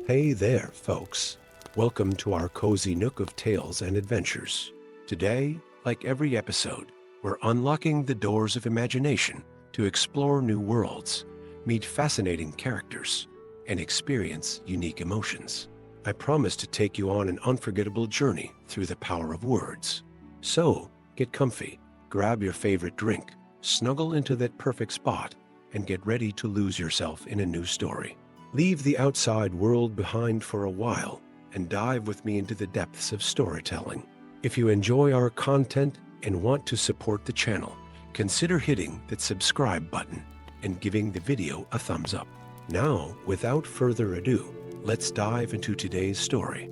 Hey there, folks. Welcome to our cozy nook of tales and adventures. Today, like every episode, we're unlocking the doors of imagination to explore new worlds, meet fascinating characters, and experience unique emotions. I promise to take you on an unforgettable journey through the power of words. So, get comfy, grab your favorite drink, snuggle into that perfect spot, and get ready to lose yourself in a new story. Leave the outside world behind for a while and dive with me into the depths of storytelling. If you enjoy our content and want to support the channel, consider hitting that subscribe button and giving the video a thumbs up. Now, without further ado, let's dive into today's story.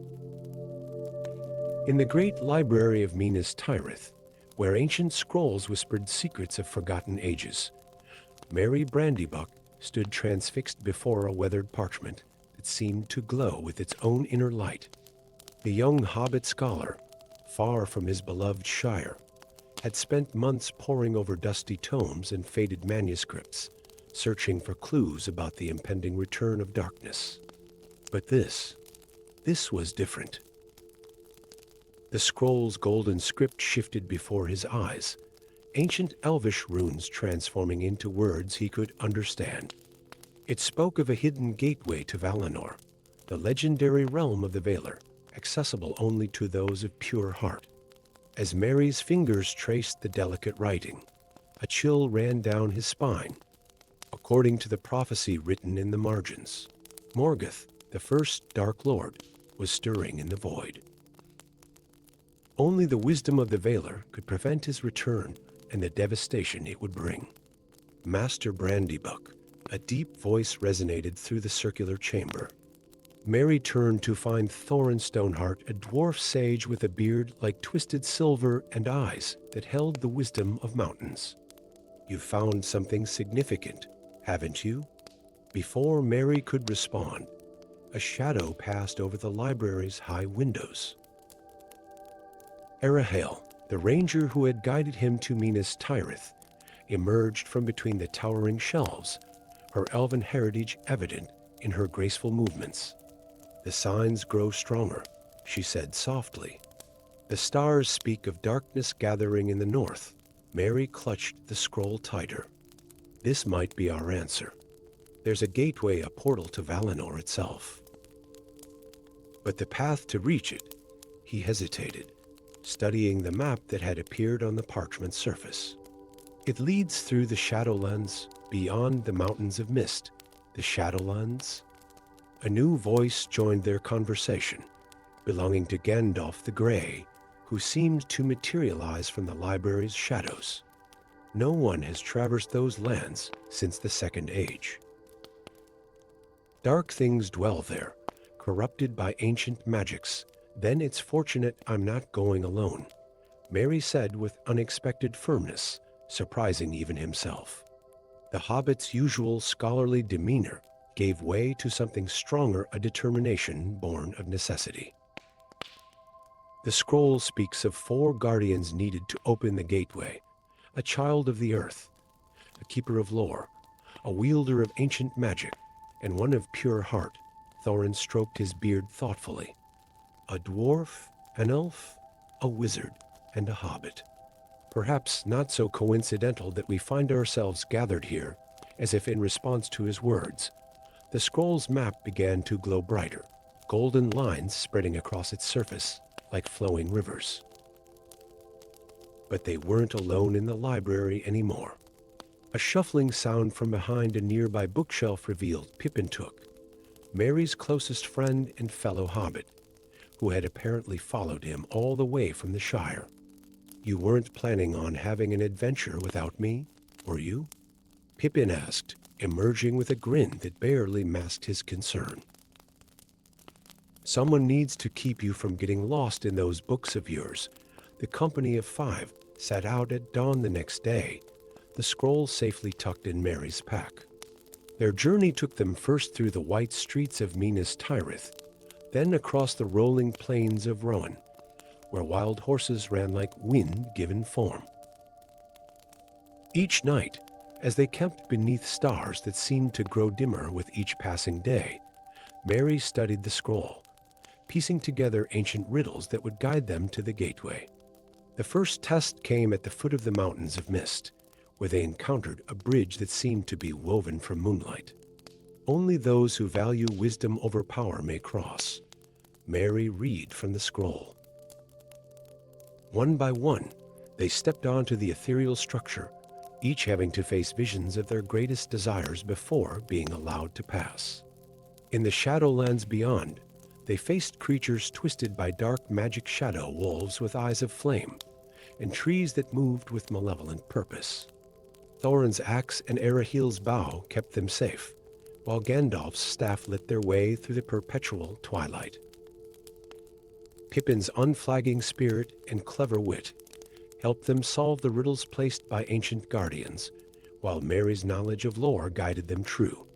In the great library of Minas Tirith, where ancient scrolls whispered secrets of forgotten ages, Mary Brandybuck stood transfixed before a weathered parchment that seemed to glow with its own inner light. The young Hobbit scholar, far from his beloved Shire, had spent months poring over dusty tomes and faded manuscripts, searching for clues about the impending return of darkness. But this was different. The scroll's golden script shifted before his eyes, ancient elvish runes transforming into words he could understand. It spoke of a hidden gateway to Valinor, the legendary realm of the Valar, accessible only to those of pure heart. As Mary's fingers traced the delicate writing, a chill ran down his spine. According to the prophecy written in the margins, Morgoth, the first Dark Lord, was stirring in the void. Only the wisdom of the Valar could prevent his return and the devastation it would bring. Master Brandybuck, a deep voice resonated through the circular chamber. Mary turned to find Thorin Stoneheart, a dwarf sage with a beard like twisted silver and eyes that held the wisdom of mountains. "You found something significant, haven't you?" Before Mary could respond, a shadow passed over the library's high windows. Arahale, the ranger who had guided him to Minas Tirith, emerged from between the towering shelves, her elven heritage evident in her graceful movements. "The signs grow stronger," she said softly. "The stars speak of darkness gathering in the north." Mary clutched the scroll tighter. "This might be our answer. There's a gateway, a portal to Valinor itself. But the path to reach it," he hesitated, studying the map that had appeared on the parchment surface. "It leads through the Shadowlands, beyond the Mountains of Mist." The Shadowlands? A new voice joined their conversation, belonging to Gandalf the Grey, who seemed to materialize from the library's shadows. "No one has traversed those lands since the Second Age. Dark things dwell there, corrupted by ancient magics. Then it's fortunate I'm not going alone," Mary said with unexpected firmness, surprising even himself. The Hobbit's usual scholarly demeanor gave way to something stronger, a determination born of necessity. "The scroll speaks of 4 guardians needed to open the gateway: a child of the earth, a keeper of lore, a wielder of ancient magic, and one of pure heart." Thorin stroked his beard thoughtfully. "A dwarf, an elf, a wizard, and a hobbit. Perhaps not so coincidental that we find ourselves gathered here." As if in response to his words, the scroll's map began to glow brighter, golden lines spreading across its surface like flowing rivers. But they weren't alone in the library anymore. A shuffling sound from behind a nearby bookshelf revealed Pippintook, Mary's closest friend and fellow hobbit, who had apparently followed him all the way from the Shire. "You weren't planning on having an adventure without me, were you?" Pippin asked, emerging with a grin that barely masked his concern. "Someone needs to keep you from getting lost in those books of yours." The company of 5 set out at dawn the next day, the scroll safely tucked in Mary's pack. Their journey took them first through the white streets of Minas Tirith, then across the rolling plains of Rohan, where wild horses ran like wind given form. Each night, as they camped beneath stars that seemed to grow dimmer with each passing day, Mary studied the scroll, piecing together ancient riddles that would guide them to the gateway. The first test came at the foot of the mountains of mist, where they encountered a bridge that seemed to be woven from moonlight. Only those who value wisdom over power may cross. Mary read from the scroll. One by one, they stepped onto the ethereal structure, each having to face visions of their greatest desires before being allowed to pass. In the Shadowlands beyond, they faced creatures twisted by dark magic shadow wolves with eyes of flame, and trees that moved with malevolent purpose. Thorin's axe and Arahil's bow kept them safe, while Gandalf's staff lit their way through the perpetual twilight. Pippin's unflagging spirit and clever wit helped them solve the riddles placed by ancient guardians, while Mary's knowledge of lore guided them true.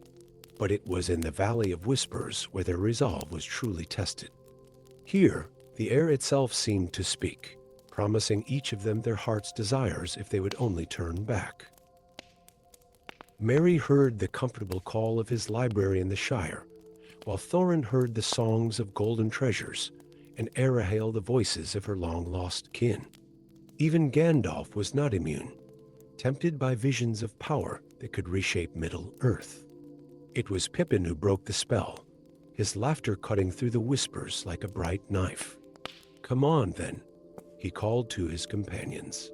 But it was in the Valley of Whispers where their resolve was truly tested. Here, the air itself seemed to speak, promising each of them their heart's desires if they would only turn back. Mary heard the comfortable call of his library in the Shire, while Thorin heard the songs of golden treasures, and Arahil the voices of her long-lost kin. Even Gandalf was not immune, tempted by visions of power that could reshape Middle-earth. It was Pippin who broke the spell, his laughter cutting through the whispers like a bright knife. "Come on, then," he called to his companions.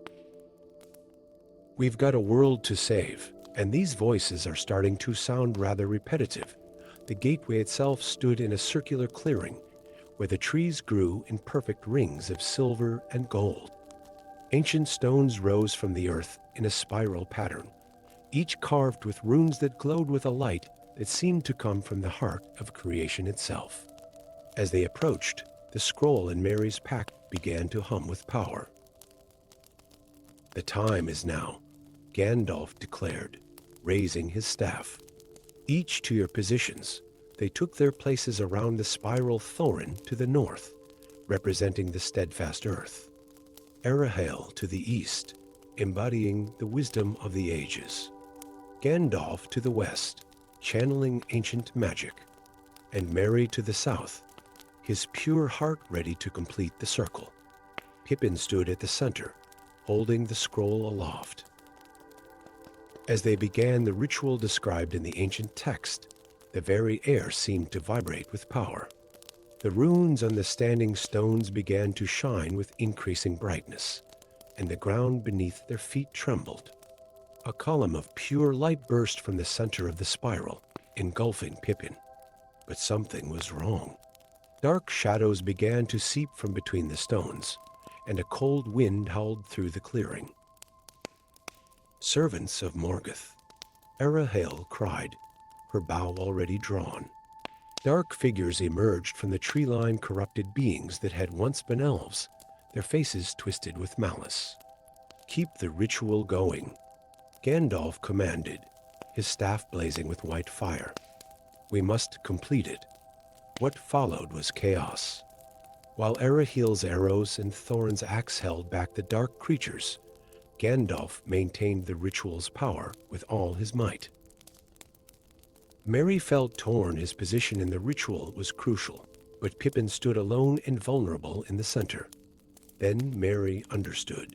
"We've got a world to save, and these voices are starting to sound rather repetitive." The gateway itself stood in a circular clearing, where the trees grew in perfect rings of silver and gold. Ancient stones rose from the earth in a spiral pattern, each carved with runes that glowed with a light that seemed to come from the heart of creation itself. As they approached, the scroll in Mary's pack began to hum with power. "The time is now," Gandalf declared, raising his staff. "Each to your positions." They took their places around the spiral Thorin to the north, representing the steadfast earth. Arahil to the east, embodying the wisdom of the ages. Gandalf to the west, channeling ancient magic. And Mary to the south, his pure heart ready to complete the circle. Pippin stood at the center, holding the scroll aloft. As they began the ritual described in the ancient text, the very air seemed to vibrate with power. The runes on the standing stones began to shine with increasing brightness, and the ground beneath their feet trembled. A column of pure light burst from the center of the spiral, engulfing Pippin. But something was wrong. Dark shadows began to seep from between the stones, and a cold wind howled through the clearing. "Servants of Morgoth," Arahil cried, her bow already drawn. Dark figures emerged from the tree-lined corrupted beings that had once been elves, their faces twisted with malice. "Keep the ritual going," Gandalf commanded, his staff blazing with white fire. "We must complete it." What followed was chaos. While Arahil's arrows and Thorin's axe held back the dark creatures, Gandalf maintained the ritual's power with all his might. Mary felt torn. His position in the ritual was crucial, but Pippin stood alone and vulnerable in the center. Then Mary understood.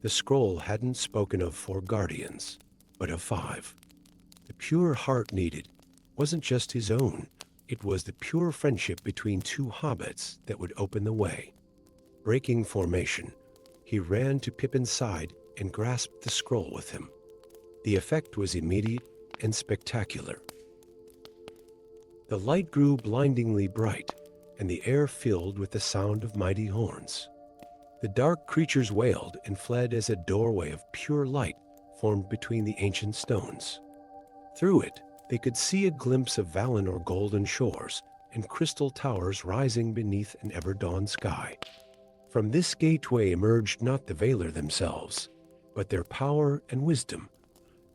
The scroll hadn't spoken of 4 guardians, but of 5. The pure heart needed wasn't just his own, it was the pure friendship between 2 hobbits that would open the way. Breaking formation, he ran to Pippin's side and grasped the scroll with him. The effect was immediate and spectacular. The light grew blindingly bright, and the air filled with the sound of mighty horns. The dark creatures wailed and fled as a doorway of pure light formed between the ancient stones. Through it, they could see a glimpse of Valinor golden shores and crystal towers rising beneath an ever-dawn sky. From this gateway emerged not the Valar themselves, but their power and wisdom,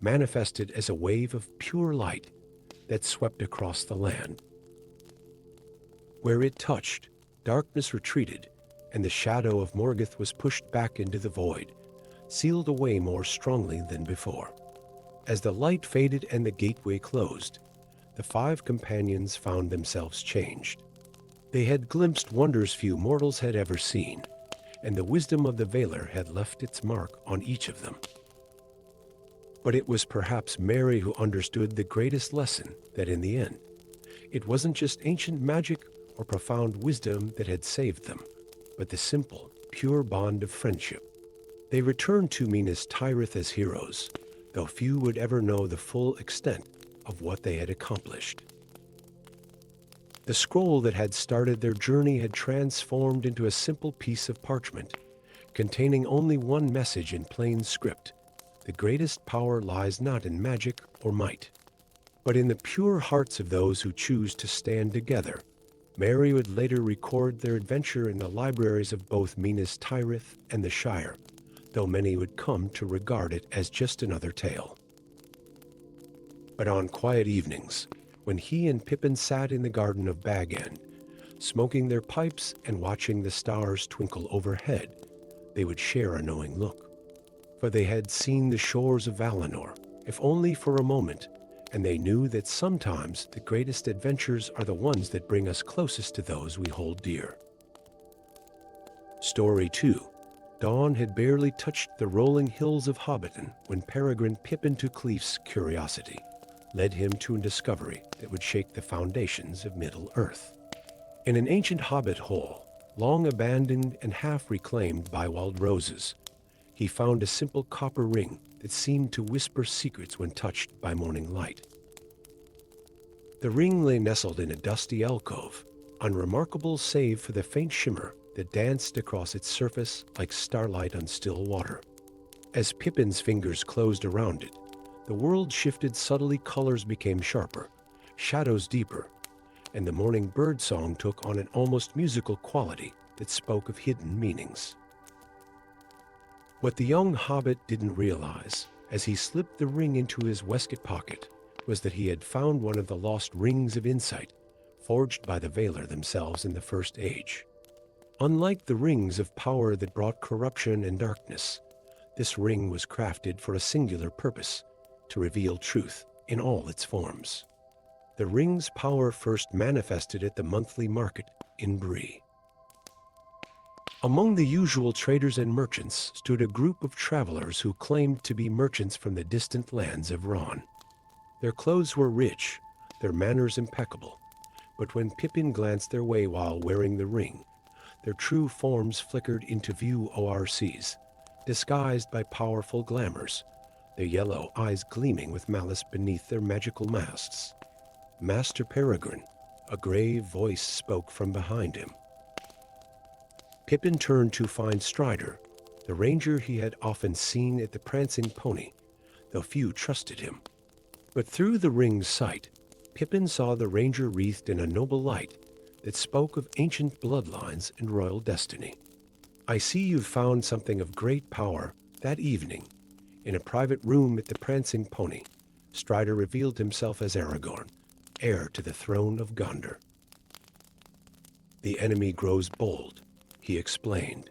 manifested as a wave of pure light that swept across the land. Where it touched, darkness retreated, and the shadow of Morgoth was pushed back into the void, sealed away more strongly than before. As the light faded and the gateway closed, the five companions found themselves changed. They had glimpsed wonders few mortals had ever seen, and the wisdom of the Veiler had left its mark on each of them. But it was perhaps Mary who understood the greatest lesson, that in the end, it wasn't just ancient magic or profound wisdom that had saved them, but the simple, pure bond of friendship. They returned to Minas Tirith as heroes, though few would ever know the full extent of what they had accomplished. The scroll that had started their journey had transformed into a simple piece of parchment, containing only one message in plain script: the greatest power lies not in magic or might, but in the pure hearts of those who choose to stand together. Mary would later record their adventure in the libraries of both Minas Tirith and the Shire, though many would come to regard it as just another tale. But on quiet evenings, when he and Pippin sat in the garden of Bag End, smoking their pipes and watching the stars twinkle overhead, they would share a knowing look. For they had seen the shores of Valinor, if only for a moment, and they knew that sometimes the greatest adventures are the ones that bring us closest to those we hold dear. Story 2. Dawn had barely touched the rolling hills of Hobbiton when Peregrine Pippin to Cleef's curiosity led him to a discovery that would shake the foundations of Middle-earth. In an ancient hobbit hole, long abandoned and half reclaimed by wild roses, he found a simple copper ring that seemed to whisper secrets when touched by morning light. The ring lay nestled in a dusty alcove, unremarkable save for the faint shimmer that danced across its surface like starlight on still water. As Pippin's fingers closed around it, the world shifted subtly, colors became sharper, shadows deeper, and the morning bird song took on an almost musical quality that spoke of hidden meanings. What the young hobbit didn't realize, as he slipped the ring into his waistcoat pocket, was that he had found one of the lost rings of insight, forged by the Veiler themselves in the First Age. Unlike the rings of power that brought corruption and darkness, this ring was crafted for a singular purpose: to reveal truth in all its forms. The ring's power first manifested at the monthly market in Bree. Among the usual traders and merchants stood a group of travelers who claimed to be merchants from the distant lands of Ron. Their clothes were rich, their manners impeccable, but when Pippin glanced their way while wearing the ring, their true forms flickered into view ORCs, disguised by powerful glamours, their yellow eyes gleaming with malice beneath their magical masks. "Master Peregrine," a grave voice spoke from behind him. Pippin turned to find Strider, the ranger he had often seen at the prancing pony, though few trusted him. But through the ring's sight, Pippin saw the ranger wreathed in a noble light that spoke of ancient bloodlines and royal destiny. "I see you've found something of great power." That evening, in a private room at the prancing pony, Strider revealed himself as Aragorn, heir to the throne of Gondor. "The enemy grows bold," he explained,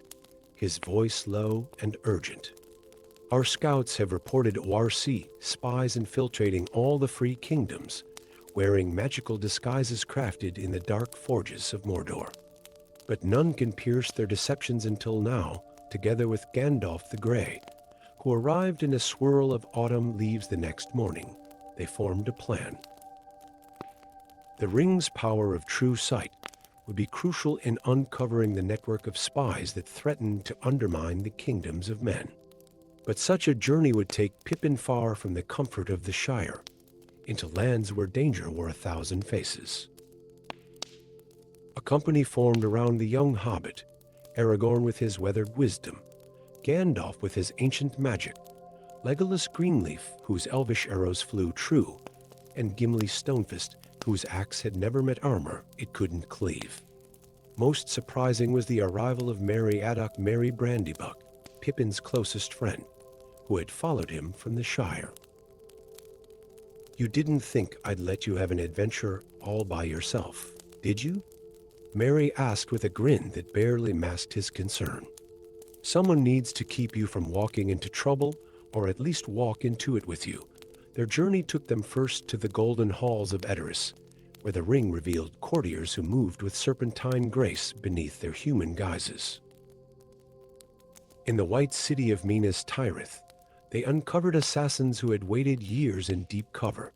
his voice low and urgent. "Our scouts have reported ORC spies infiltrating all the free kingdoms, wearing magical disguises crafted in the dark forges of Mordor. But none can pierce their deceptions until now, together with Gandalf the Grey, who arrived in a swirl of autumn leaves the next morning. They formed a plan. The ring's power of true sight would be crucial in uncovering the network of spies that threatened to undermine the kingdoms of men. But such a journey would take Pippin far from the comfort of the Shire, into lands where danger wore 1,000 faces. A company formed around the young hobbit, Aragorn with his weathered wisdom, Gandalf with his ancient magic, Legolas Greenleaf, whose elvish arrows flew true, and Gimli Stonefist, whose axe had never met armor it couldn't cleave. Most surprising was the arrival of Merry Addoc Merry Brandybuck, Pippin's closest friend, who had followed him from the Shire. "You didn't think I'd let you have an adventure all by yourself, did you?" Merry asked with a grin that barely masked his concern. "Someone needs to keep you from walking into trouble, or at least walk into it with you," Their journey took them first to the golden halls of Edoras, where the ring revealed courtiers who moved with serpentine grace beneath their human guises. In the white city of Minas Tirith, they uncovered assassins who had waited years in deep cover,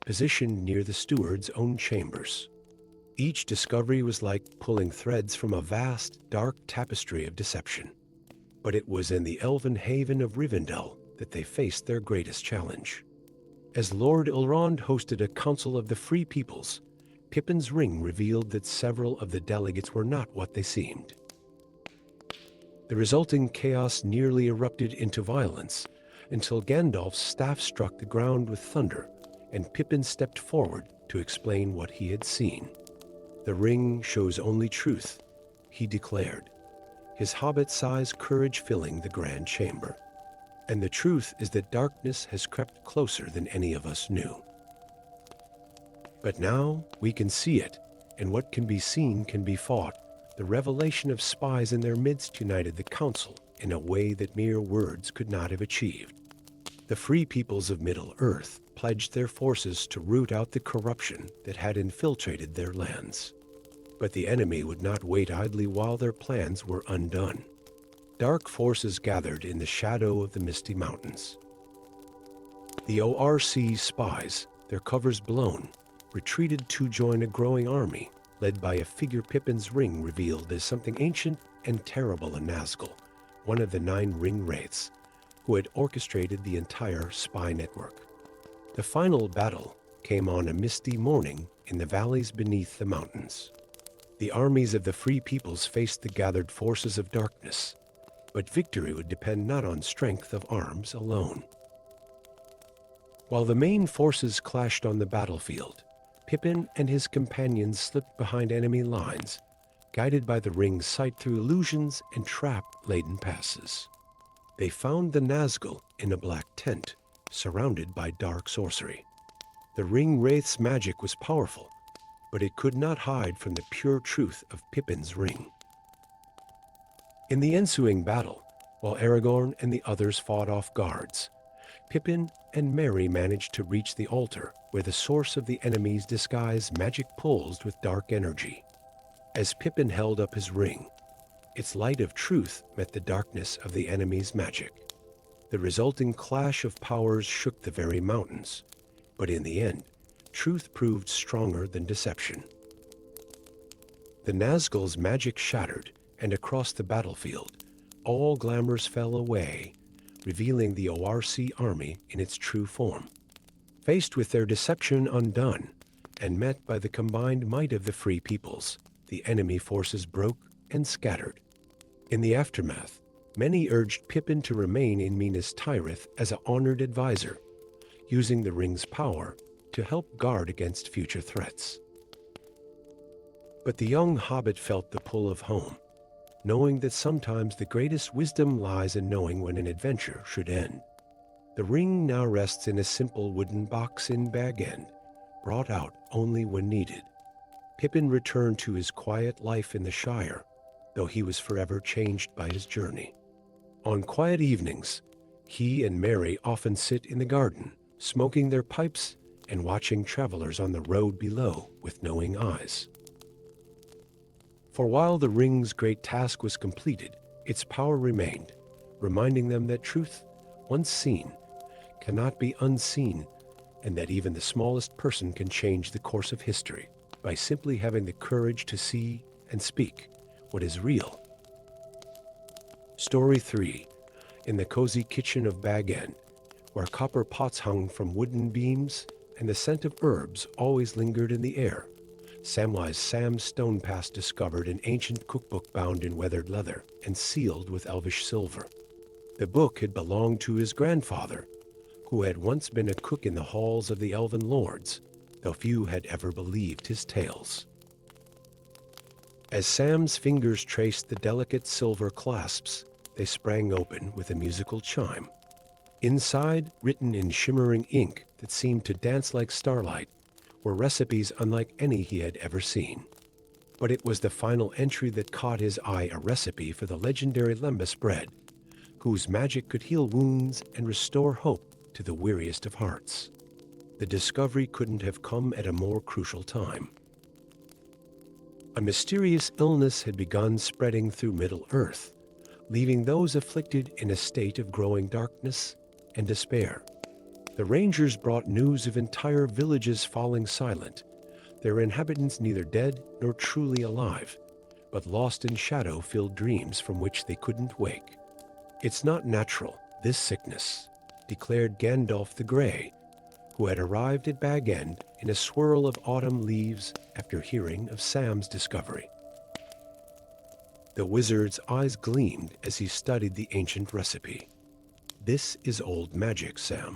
positioned near the steward's own chambers. Each discovery was like pulling threads from a vast, dark tapestry of deception. But it was in the elven haven of Rivendell that they faced their greatest challenge. As Lord Elrond hosted a council of the Free Peoples, Pippin's ring revealed that several of the delegates were not what they seemed. The resulting chaos nearly erupted into violence until Gandalf's staff struck the ground with thunder and Pippin stepped forward to explain what he had seen. "The ring shows only truth," he declared, his hobbit-sized courage filling the grand chamber. "And the truth is that darkness has crept closer than any of us knew. But now we can see it, and what can be seen can be fought." The revelation of spies in their midst united the council in a way that mere words could not have achieved. The Free Peoples of Middle-earth pledged their forces to root out the corruption that had infiltrated their lands. But the enemy would not wait idly while their plans were undone. Dark forces gathered in the shadow of the Misty Mountains. The ORC spies, their covers blown, retreated to join a growing army, led by a figure Pippin's ring revealed as something ancient and terrible in Nazgul, one of the 9 ring wraiths, who had orchestrated the entire spy network. The final battle came on a misty morning in the valleys beneath the mountains. The armies of the Free Peoples faced the gathered forces of darkness, but victory would depend not on strength of arms alone. While the main forces clashed on the battlefield, Pippin and his companions slipped behind enemy lines, guided by the ring's sight through illusions and trap-laden passes. They found the Nazgul in a black tent, surrounded by dark sorcery. The ring wraith's magic was powerful, but it could not hide from the pure truth of Pippin's ring. In the ensuing battle, while Aragorn and the others fought off guards, Pippin and Merry managed to reach the altar where the source of the enemy's disguise magic pulsed with dark energy. As Pippin held up his ring, its light of truth met the darkness of the enemy's magic. The resulting clash of powers shook the very mountains, but in the end, truth proved stronger than deception. The Nazgul's magic shattered, and across the battlefield, all glamours fell away, revealing the ORC army in its true form. Faced with their deception undone, and met by the combined might of the Free Peoples, the enemy forces broke and scattered. In the aftermath, many urged Pippin to remain in Minas Tirith as an honored advisor, using the ring's power to help guard against future threats. But the young hobbit felt the pull of home, knowing that sometimes the greatest wisdom lies in knowing when an adventure should end. The ring now rests in a simple wooden box in Bag End, brought out only when needed. Pippin returned to his quiet life in the Shire, though he was forever changed by his journey. On quiet evenings, he and Merry often sit in the garden, smoking their pipes and watching travelers on the road below with knowing eyes. For while the ring's great task was completed, its power remained, reminding them that truth, once seen, cannot be unseen, and that even the smallest person can change the course of history by simply having the courage to see and speak what is real. Story 3. In the cozy kitchen of Bag End, where copper pots hung from wooden beams and the scent of herbs always lingered in the air, Samwise Sam Stonepass discovered an ancient cookbook bound in weathered leather and sealed with elvish silver. The book had belonged to his grandfather, who had once been a cook in the halls of the elven lords, though few had ever believed his tales. As Sam's fingers traced the delicate silver clasps, they sprang open with a musical chime. Inside, written in shimmering ink that seemed to dance like starlight, were recipes unlike any he had ever seen. But it was the final entry that caught his eye, a recipe for the legendary lembas bread, whose magic could heal wounds and restore hope to the weariest of hearts. The discovery couldn't have come at a more crucial time. A mysterious illness had begun spreading through Middle-earth, leaving those afflicted in a state of growing darkness and despair. The rangers brought news of entire villages falling silent, their inhabitants neither dead nor truly alive, but lost in shadow-filled dreams from which they couldn't wake. "It's not natural, this sickness," declared Gandalf the Grey, who had arrived at Bag End in a swirl of autumn leaves after hearing of Sam's discovery. The wizard's eyes gleamed as he studied the ancient recipe. "This is old magic, Sam.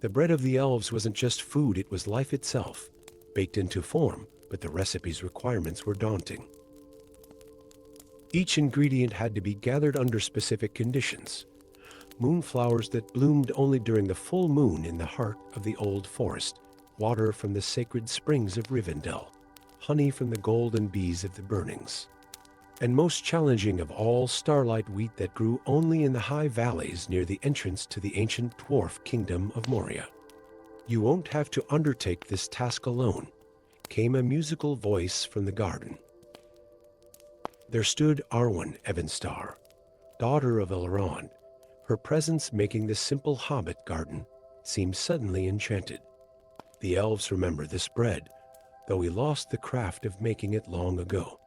The bread of the elves wasn't just food, it was life itself, baked into form, but the recipe's requirements were daunting. Each ingredient had to be gathered under specific conditions. Moonflowers that bloomed only during the full moon in the heart of the old forest, water from the sacred springs of Rivendell, honey from the golden bees of the burnings, and most challenging of all, starlight wheat that grew only in the high valleys near the entrance to the ancient dwarf kingdom of Moria. "You won't have to undertake this task alone," came a musical voice from the garden. There stood Arwen Evenstar, daughter of Elrond, her presence making the simple hobbit garden seem suddenly enchanted. "The elves remember this bread, though we lost the craft of making it long ago.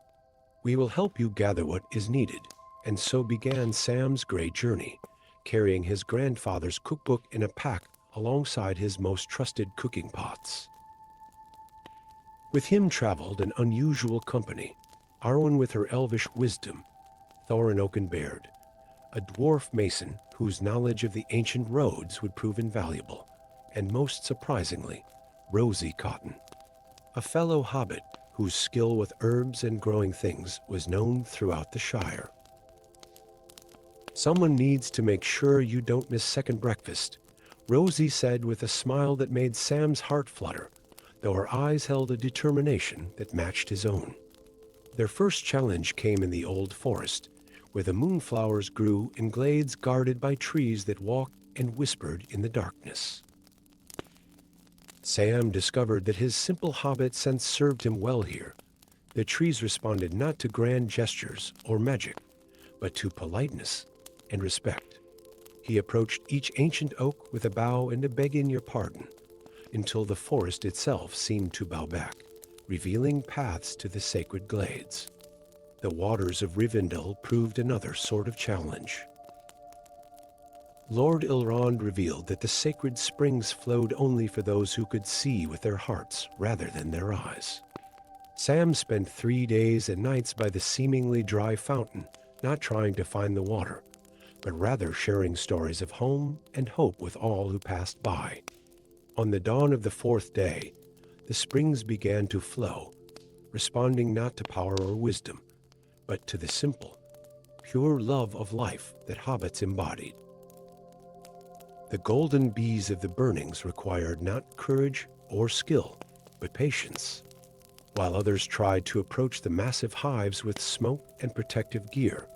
We will help you gather what is needed." And so began Sam's great journey, carrying his grandfather's cookbook in a pack alongside his most trusted cooking pots. With him traveled an unusual company, Arwen with her elvish wisdom, Thorin Oakenbeard, a dwarf mason whose knowledge of the ancient roads would prove invaluable, and most surprisingly, Rosie Cotton, a fellow hobbit whose skill with herbs and growing things was known throughout the Shire. "Someone needs to make sure you don't miss second breakfast," Rosie said with a smile that made Sam's heart flutter, though her eyes held a determination that matched his own. Their first challenge came in the old forest, where the moonflowers grew in glades guarded by trees that walked and whispered in the darkness. Sam discovered that his simple hobbit sense served him well here. The trees responded not to grand gestures or magic, but to politeness and respect. He approached each ancient oak with a bow and a begging your pardon, until the forest itself seemed to bow back, revealing paths to the sacred glades. The waters of Rivendell proved another sort of challenge. Lord Elrond revealed that the sacred springs flowed only for those who could see with their hearts rather than their eyes. Sam spent 3 days and nights by the seemingly dry fountain, not trying to find the water, but rather sharing stories of home and hope with all who passed by. On the dawn of the 4th day, the springs began to flow, responding not to power or wisdom, but to the simple, pure love of life that hobbits embodied. The golden bees of the burnings required not courage or skill, but patience. While others tried to approach the massive hives with smoke and protective gear,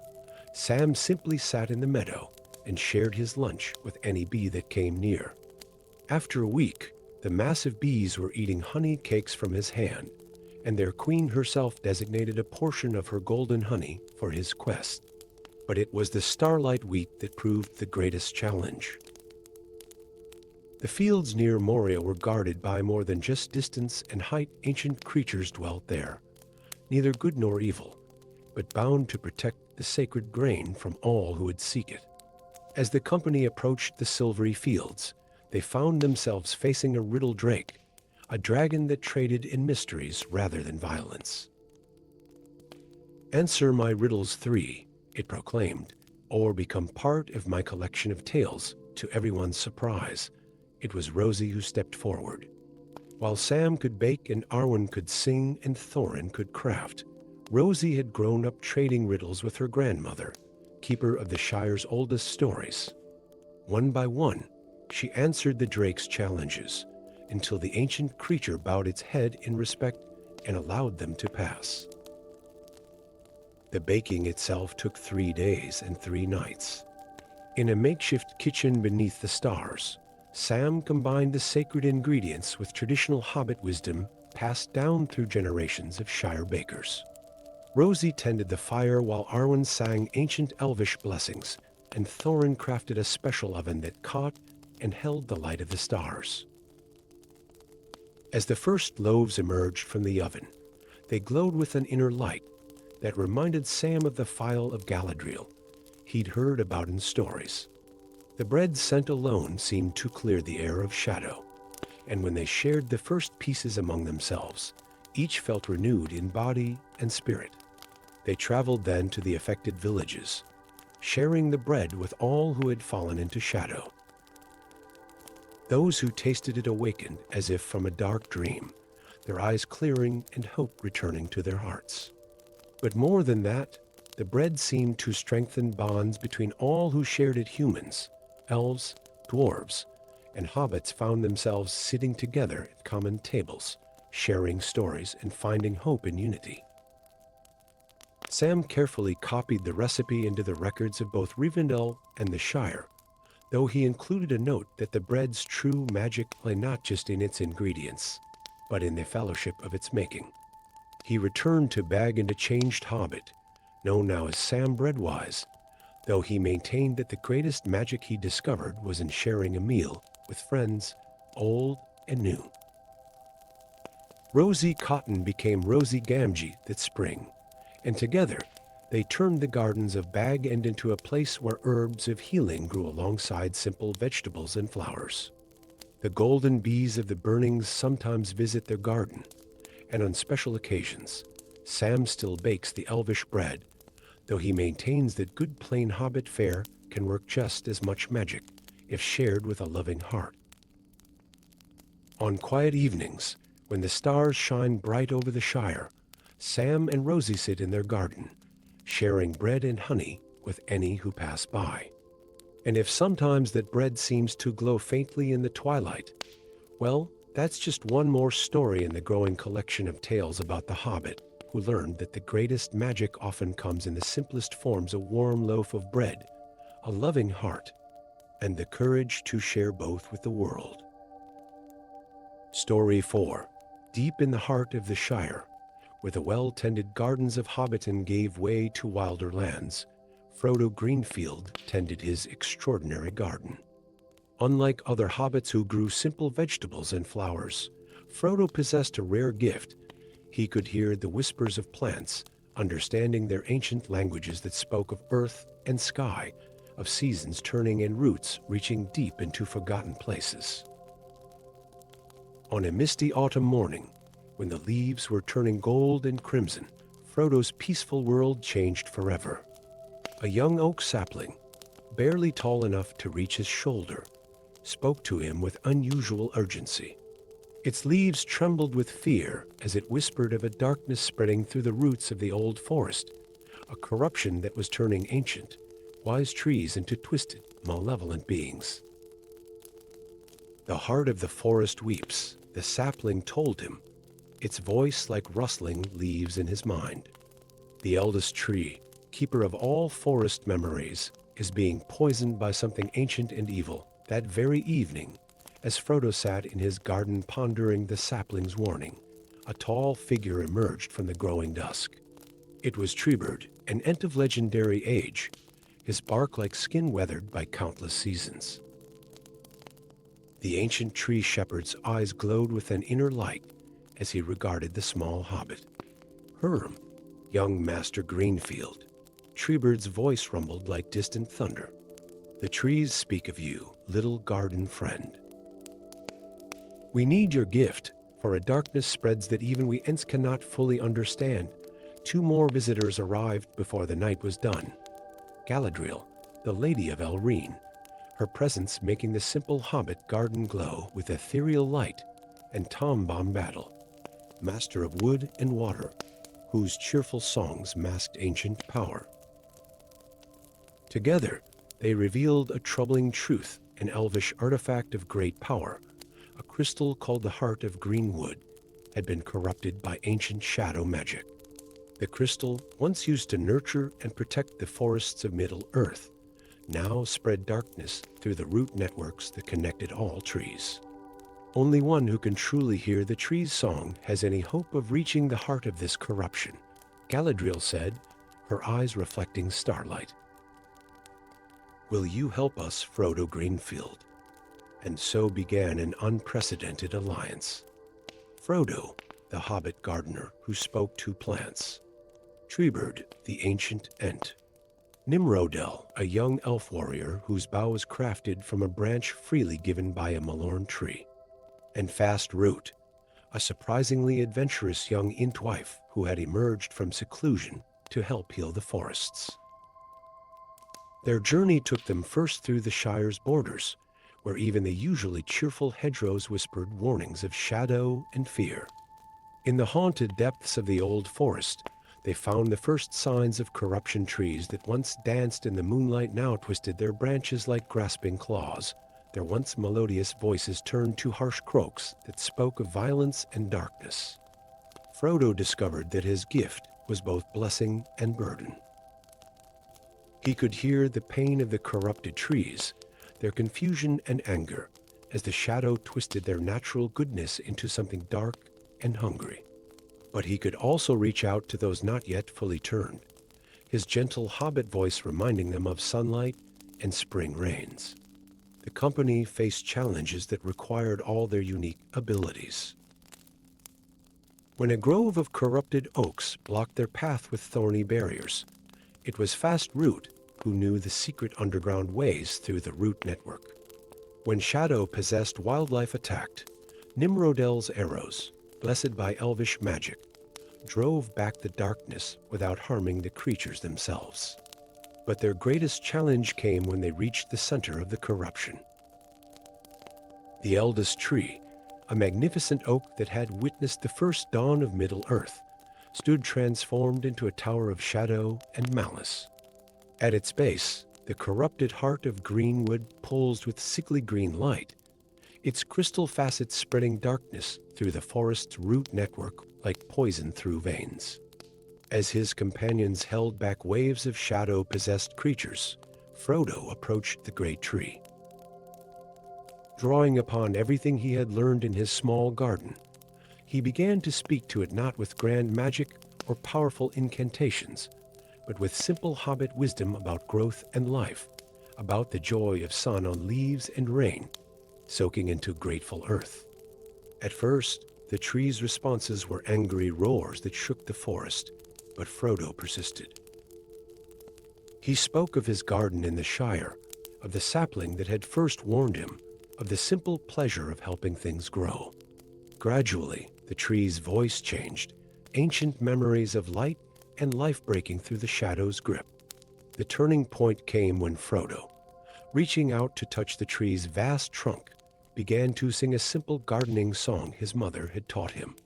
Sam simply sat in the meadow and shared his lunch with any bee that came near. After a week, the massive bees were eating honey cakes from his hand, and their queen herself designated a portion of her golden honey for his quest. But it was the starlight wheat that proved the greatest challenge. The fields near Moria were guarded by more than just distance and height. Ancient creatures dwelt there, neither good nor evil, but bound to protect the sacred grain from all who would seek it. As the company approached the silvery fields, they found themselves facing a riddle drake, a dragon that traded in mysteries rather than violence. "Answer my riddles 3, it proclaimed, "or become part of my collection of tales." To everyone's surprise, it was Rosie who stepped forward. While Sam could bake and Arwen could sing and Thorin could craft, Rosie had grown up trading riddles with her grandmother, keeper of the Shire's oldest stories. One by one, she answered the drake's challenges, until the ancient creature bowed its head in respect and allowed them to pass. The baking itself took 3 days and 3 nights. In a makeshift kitchen beneath the stars, Sam combined the sacred ingredients with traditional hobbit wisdom passed down through generations of Shire bakers. Rosie tended the fire while Arwen sang ancient elvish blessings, and Thorin crafted a special oven that caught and held the light of the stars. As the first loaves emerged from the oven, they glowed with an inner light that reminded Sam of the Phial of Galadriel he'd heard about in stories. The bread scent alone seemed to clear the air of shadow, and when they shared the first pieces among themselves, each felt renewed in body and spirit. They traveled then to the affected villages, sharing the bread with all who had fallen into shadow. Those who tasted it awakened as if from a dark dream, their eyes clearing and hope returning to their hearts. But more than that, the bread seemed to strengthen bonds between all who shared it. Humans, elves, dwarves, and hobbits found themselves sitting together at common tables, sharing stories and finding hope in unity. Sam carefully copied the recipe into the records of both Rivendell and the Shire, though he included a note that the bread's true magic lay not just in its ingredients, but in the fellowship of its making. He returned to Bag and a changed hobbit, known now as Sam Breadwise, though he maintained that the greatest magic he discovered was in sharing a meal with friends, old and new. Rosie Cotton became Rosie Gamgee that spring, and together they turned the gardens of Bag End into a place where herbs of healing grew alongside simple vegetables and flowers. The golden bees of the burnings sometimes visit their garden, and on special occasions, Sam still bakes the elvish bread, though he maintains that good plain hobbit fare can work just as much magic if shared with a loving heart. On quiet evenings, when the stars shine bright over the Shire, Sam and Rosie sit in their garden, sharing bread and honey with any who pass by. And if sometimes that bread seems to glow faintly in the twilight, well, that's just one more story in the growing collection of tales about the hobbit who learned that the greatest magic often comes in the simplest forms: a warm loaf of bread, a loving heart, and the courage to share both with the world. Story 4. Deep in the heart of the Shire, where the well-tended gardens of Hobbiton gave way to wilder lands, Frodo Greenfield tended his extraordinary garden. Unlike other hobbits who grew simple vegetables and flowers, Frodo possessed a rare gift. He could hear the whispers of plants, understanding their ancient languages that spoke of earth and sky, of seasons turning and roots reaching deep into forgotten places. On a misty autumn morning, when the leaves were turning gold and crimson, Frodo's peaceful world changed forever. A young oak sapling, barely tall enough to reach his shoulder, spoke to him with unusual urgency. Its leaves trembled with fear as it whispered of a darkness spreading through the roots of the old forest, a corruption that was turning ancient, wise trees into twisted, malevolent beings. The heart of the forest weeps, the sapling told him, its voice like rustling leaves in his mind. The eldest tree, keeper of all forest memories, is being poisoned by something ancient and evil. That very evening, as Frodo sat in his garden pondering the sapling's warning, a tall figure emerged from the growing dusk. It was Treebird, an ent of legendary age, his bark like skin weathered by countless seasons. The ancient tree shepherd's eyes glowed with an inner light as he regarded the small hobbit. Herm, young Master Greenfield. Treebird's voice rumbled like distant thunder. The trees speak of you, little garden friend. We need your gift, for a darkness spreads that even we Ents cannot fully understand. 2 more visitors arrived before the night was done. Galadriel, the Lady of Elreen, her presence making the simple hobbit garden glow with ethereal light, and Tom Bombadil, Master of Wood and Water, whose cheerful songs masked ancient power. Together, they revealed a troubling truth, an elvish artifact of great power. A crystal called the Heart of Greenwood had been corrupted by ancient shadow magic. The crystal, once used to nurture and protect the forests of Middle-earth, now spread darkness through the root networks that connected all trees. Only one who can truly hear the tree's song has any hope of reaching the heart of this corruption, Galadriel said, her eyes reflecting starlight. "Will you help us, Frodo Greenfield?" And so began an unprecedented alliance. Frodo, the hobbit gardener who spoke to plants. Treebird, the ancient ent. Nimrodel, a young elf warrior whose bow was crafted from a branch freely given by a Malorn tree. And Fast Root, a surprisingly adventurous young Intwife who had emerged from seclusion to help heal the forests. Their journey took them first through the Shire's borders, where even the usually cheerful hedgerows whispered warnings of shadow and fear. In the haunted depths of the old forest, they found the first signs of corruption. Trees that once danced in the moonlight now twisted their branches like grasping claws. Their once melodious voices turned to harsh croaks that spoke of violence and darkness. Frodo discovered that his gift was both blessing and burden. He could hear the pain of the corrupted trees, their confusion and anger, as the shadow twisted their natural goodness into something dark and hungry. But he could also reach out to those not yet fully turned, his gentle hobbit voice reminding them of sunlight and spring rains. The company faced challenges that required all their unique abilities. When a grove of corrupted oaks blocked their path with thorny barriers, it was Fast Root who knew the secret underground ways through the root network. When shadow-possessed wildlife attacked, Nimrodel's arrows, blessed by elvish magic, drove back the darkness without harming the creatures themselves. But their greatest challenge came when they reached the center of the corruption. The eldest tree, a magnificent oak that had witnessed the first dawn of Middle-earth, stood transformed into a tower of shadow and malice. At its base, the corrupted heart of greenwood pulsed with sickly green light, its crystal facets spreading darkness through the forest's root network like poison through veins. As his companions held back waves of shadow-possessed creatures, Frodo approached the great tree. Drawing upon everything he had learned in his small garden, he began to speak to it not with grand magic or powerful incantations, but with simple hobbit wisdom about growth and life, about the joy of sun on leaves and rain, soaking into grateful earth. At first, the tree's responses were angry roars that shook the forest, but Frodo persisted. He spoke of his garden in the Shire, of the sapling that had first warned him, of the simple pleasure of helping things grow. Gradually, the tree's voice changed, ancient memories of light and life breaking through the shadow's grip. The turning point came when Frodo, reaching out to touch the tree's vast trunk, began to sing a simple gardening song his mother had taught him.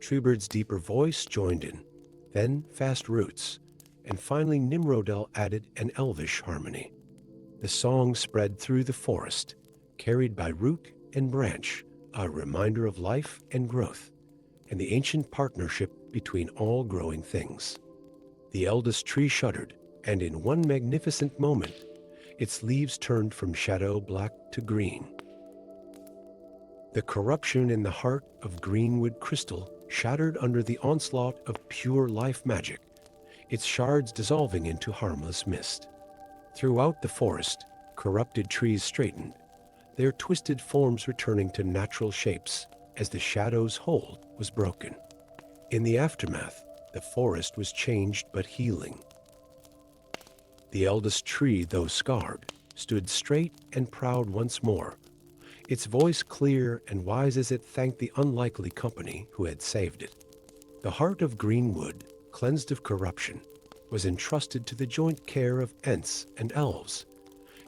Treebird's deeper voice joined in, then Fast Root's, and finally Nimrodel added an elvish harmony. The song spread through the forest, carried by root and branch, a reminder of life and growth, and the ancient partnership between all growing things. The eldest tree shuddered, and in one magnificent moment, its leaves turned from shadow black to green. The corruption in the heart of greenwood crystal shattered under the onslaught of pure life magic, its shards dissolving into harmless mist. Throughout the forest, corrupted trees straightened, their twisted forms returning to natural shapes as the shadow's hold was broken. In the aftermath, the forest was changed but healing. The eldest tree, though scarred, stood straight and proud once more, its voice clear and wise as it thanked the unlikely company who had saved it. The heart of greenwood, cleansed of corruption, was entrusted to the joint care of Ents and elves,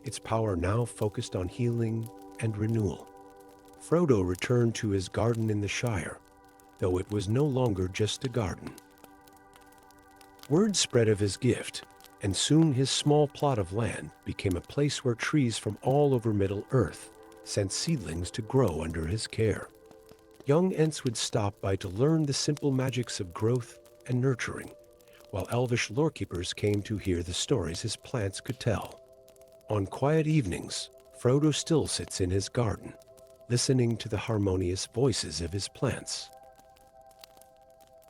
its power now focused on healing and renewal. Frodo returned to his garden in the Shire, though it was no longer just a garden. Word spread of his gift, and soon his small plot of land became a place where trees from all over Middle-earth sent seedlings to grow under his care. Young Ents would stop by to learn the simple magics of growth and nurturing, while elvish lorekeepers came to hear the stories his plants could tell. On quiet evenings, Frodo still sits in his garden, listening to the harmonious voices of his plants.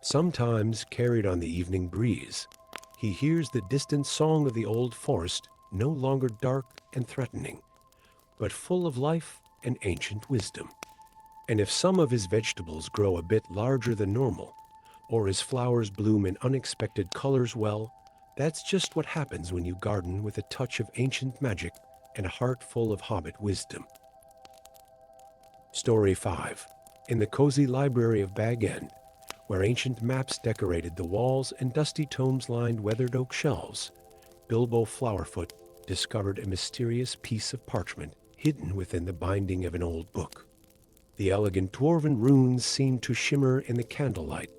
Sometimes, carried on the evening breeze, he hears the distant song of the old forest, no longer dark and threatening, but full of life and ancient wisdom. And if some of his vegetables grow a bit larger than normal, or his flowers bloom in unexpected colors, well, that's just what happens when you garden with a touch of ancient magic and a heart full of hobbit wisdom. Story 5. In the cozy library of Bag End, where ancient maps decorated the walls and dusty tomes lined weathered oak shelves, Bilbo Flowerfoot discovered a mysterious piece of parchment hidden within the binding of an old book. The elegant dwarven runes seemed to shimmer in the candlelight,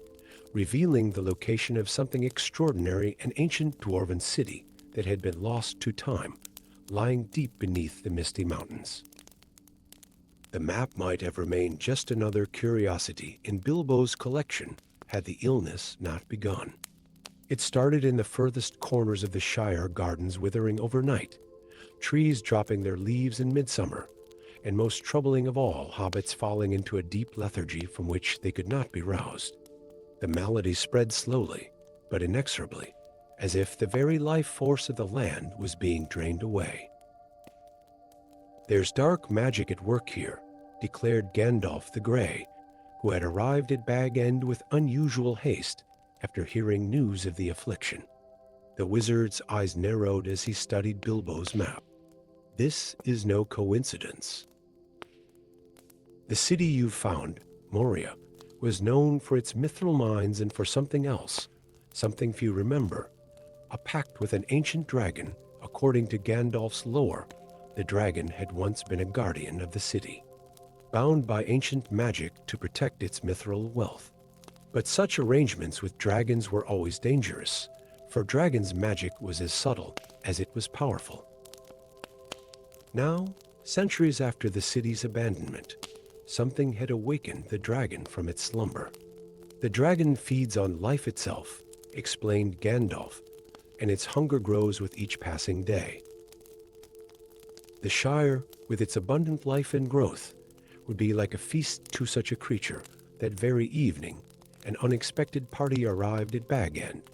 revealing the location of something extraordinary, an ancient dwarven city that had been lost to time, lying deep beneath the misty mountains. The map might have remained just another curiosity in Bilbo's collection had the illness not begun. It started in the furthest corners of the Shire gardens, withering overnight, trees dropping their leaves in midsummer, and most troubling of all, hobbits falling into a deep lethargy from which they could not be roused. The malady spread slowly, but inexorably, as if the very life force of the land was being drained away. "There's dark magic at work here," declared Gandalf the Grey, who had arrived at Bag End with unusual haste after hearing news of the affliction. The wizard's eyes narrowed as he studied Bilbo's map. "This is no coincidence. The city you've found, Moria, was known for its mithril mines and for something else, something few remember, a pact with an ancient dragon. According to Gandalf's lore, the dragon had once been a guardian of the city, bound by ancient magic to protect its mithril wealth. But such arrangements with dragons were always dangerous, for dragons' magic was as subtle as it was powerful. Now, centuries after the city's abandonment, something had awakened the dragon from its slumber. The dragon feeds on life itself, explained Gandalf, and its hunger grows with each passing day. The Shire, with its abundant life and growth, would be like a feast to such a creature. That very evening, an unexpected party arrived at Bag End.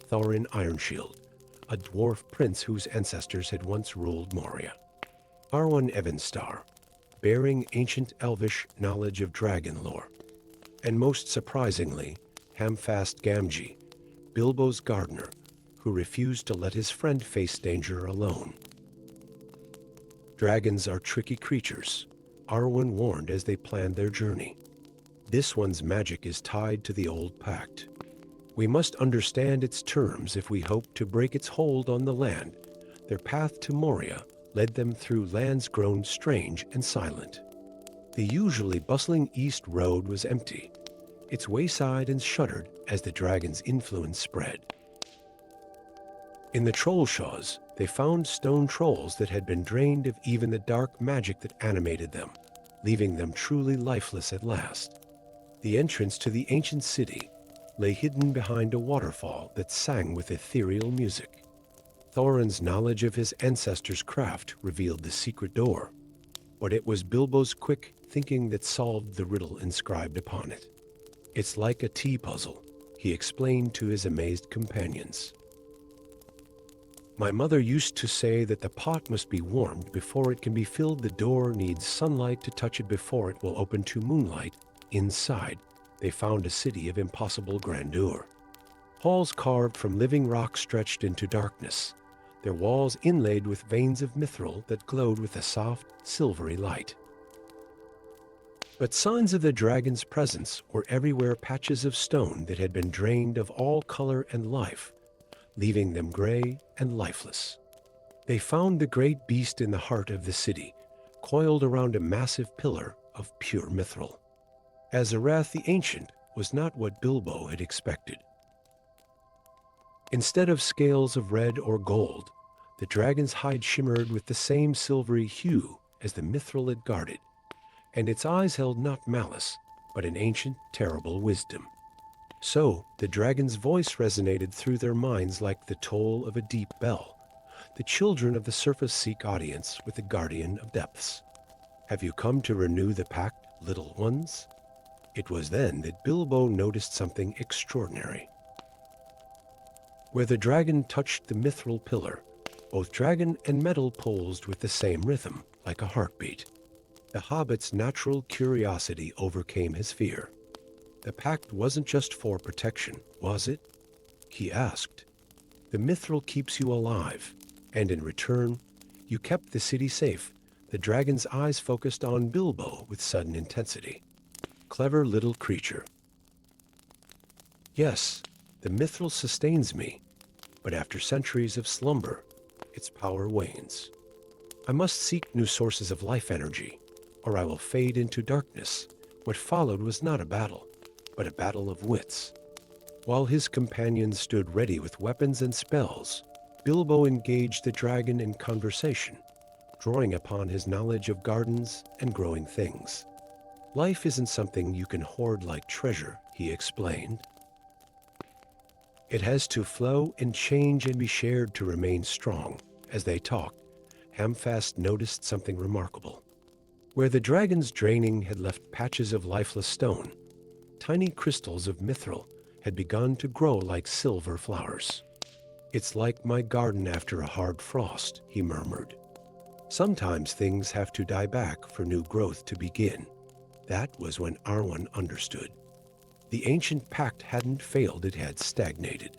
Thorin Ironshield, a dwarf prince whose ancestors had once ruled Moria. Arwen Evenstar, bearing ancient elvish knowledge of dragon lore. And most surprisingly, Hamfast Gamgee, Bilbo's gardener, who refused to let his friend face danger alone. Dragons are tricky creatures, Arwen warned as they planned their journey. This one's magic is tied to the old pact. We must understand its terms if we hope to break its hold on the land. Their path to Moria led them through lands grown strange and silent. The usually bustling east road was empty, its wayside and shuttered as the dragon's influence spread. In the Trollshaws, they found stone trolls that had been drained of even the dark magic that animated them, leaving them truly lifeless at last. The entrance to the ancient city lay hidden behind a waterfall that sang with ethereal music. Thorin's knowledge of his ancestors' craft revealed the secret door, but it was Bilbo's quick thinking that solved the riddle inscribed upon it. "It's like a tea puzzle," he explained to his amazed companions. "My mother used to say that the pot must be warmed before it can be filled. The door needs sunlight to touch it before it will open to moonlight. Inside, they found a city of impossible grandeur. Halls carved from living rock stretched into darkness, their walls inlaid with veins of mithril that glowed with a soft, silvery light. But signs of the dragon's presence were everywhere, patches of stone that had been drained of all color and life, leaving them gray and lifeless. They found the great beast in the heart of the city, coiled around a massive pillar of pure mithril. Azarath the Ancient was not what Bilbo had expected. Instead of scales of red or gold, the dragon's hide shimmered with the same silvery hue as the mithril it guarded, and its eyes held not malice, but an ancient, terrible wisdom. So, the dragon's voice resonated through their minds like the toll of a deep bell. The children of the surface seek audience with the guardian of depths. Have you come to renew the pact, little ones? It was then that Bilbo noticed something extraordinary. Where the dragon touched the mithril pillar, both dragon and metal pulsed with the same rhythm, like a heartbeat. The hobbit's natural curiosity overcame his fear. The pact wasn't just for protection, was it? He asked. The mithril keeps you alive, and in return, you kept the city safe. The dragon's eyes focused on Bilbo with sudden intensity. Clever little creature. Yes, the mithril sustains me, but after centuries of slumber, its power wanes. I must seek new sources of life energy, or I will fade into darkness. What followed was not a battle, but a battle of wits. While his companions stood ready with weapons and spells, Bilbo engaged the dragon in conversation, drawing upon his knowledge of gardens and growing things. Life isn't something you can hoard like treasure, he explained. It has to flow and change and be shared to remain strong. As they talked, Hamfast noticed something remarkable. Where the dragon's draining had left patches of lifeless stone, tiny crystals of mithril had begun to grow like silver flowers. It's like my garden after a hard frost, he murmured. Sometimes things have to die back for new growth to begin. That was when Arwen understood. The ancient pact hadn't failed, it had stagnated.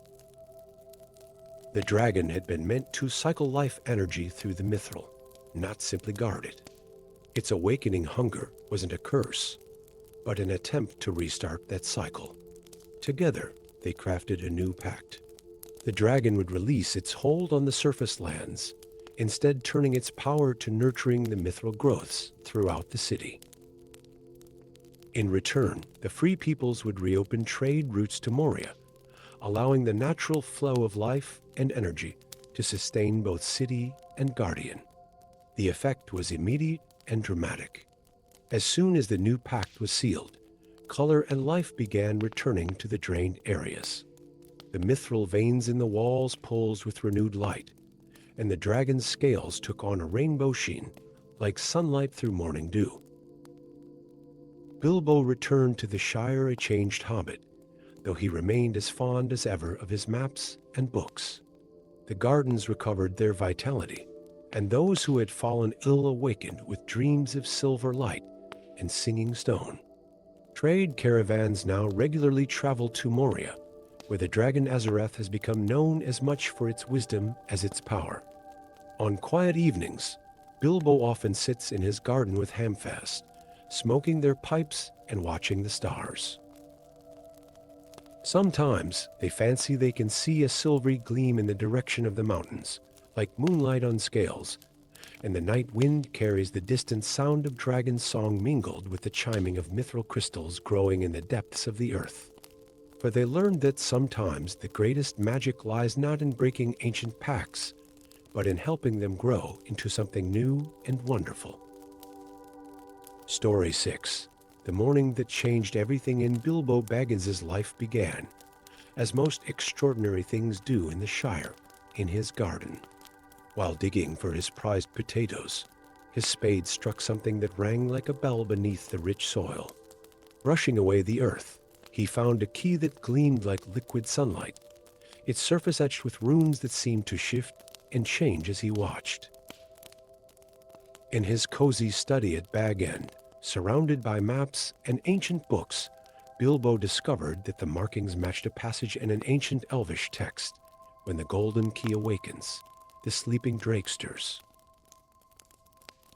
The dragon had been meant to cycle life energy through the mithril, not simply guard it. Its awakening hunger wasn't a curse, but an attempt to restart that cycle. Together, they crafted a new pact. The dragon would release its hold on the surface lands, instead turning its power to nurturing the mithril growths throughout the city. In return, the free peoples would reopen trade routes to Moria, allowing the natural flow of life and energy to sustain both city and guardian. The effect was immediate and dramatic. As soon as the new pact was sealed, color and life began returning to the drained areas. The mithril veins in the walls pulsed with renewed light, and the dragon's scales took on a rainbow sheen, like sunlight through morning dew. Bilbo returned to the Shire a changed hobbit, though he remained as fond as ever of his maps and books. The gardens recovered their vitality, and those who had fallen ill awakened with dreams of silver light and singing stone. Trade caravans now regularly travel to Moria, where the dragon Azareth has become known as much for its wisdom as its power. On quiet evenings, Bilbo often sits in his garden with Hamfast, smoking their pipes and watching the stars. Sometimes they fancy they can see a silvery gleam in the direction of the mountains, like moonlight on scales, and the night wind carries the distant sound of dragon song mingled with the chiming of mithril crystals growing in the depths of the earth. For they learned that sometimes the greatest magic lies not in breaking ancient pacts, but in helping them grow into something new and wonderful. Story 6. The morning that changed everything in Bilbo Baggins's life began, as most extraordinary things do in the Shire, in his garden. While digging for his prized potatoes, his spade struck something that rang like a bell beneath the rich soil. Brushing away the earth, he found a key that gleamed like liquid sunlight, its surface etched with runes that seemed to shift and change as he watched. In his cozy study at Bag End, surrounded by maps and ancient books, Bilbo discovered that the markings matched a passage in an ancient elvish text. When the golden key awakens, the sleeping drake stirs.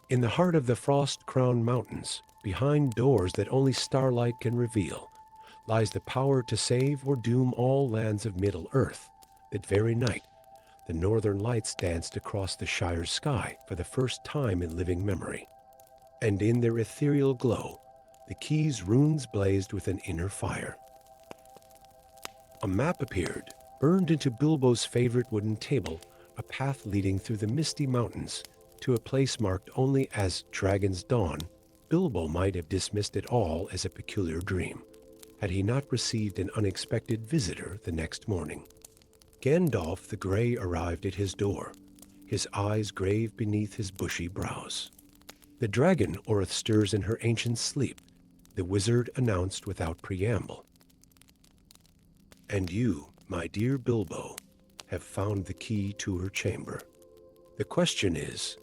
In the heart of the frost-crowned mountains, behind doors that only starlight can reveal, lies the power to save or doom all lands of Middle-earth. That very night, the northern lights danced across the Shire's sky for the first time in living memory. And in their ethereal glow, the key's runes blazed with an inner fire. A map appeared, burned into Bilbo's favorite wooden table, a path leading through the misty mountains to a place marked only as Dragon's Dawn. Bilbo might have dismissed it all as a peculiar dream, had he not received an unexpected visitor the next morning. Gandalf the Grey arrived at his door, his eyes grave beneath his bushy brows. "The dragon Orith stirs in her ancient sleep," the wizard announced without preamble. "And you, my dear Bilbo, have found the key to her chamber. The question is,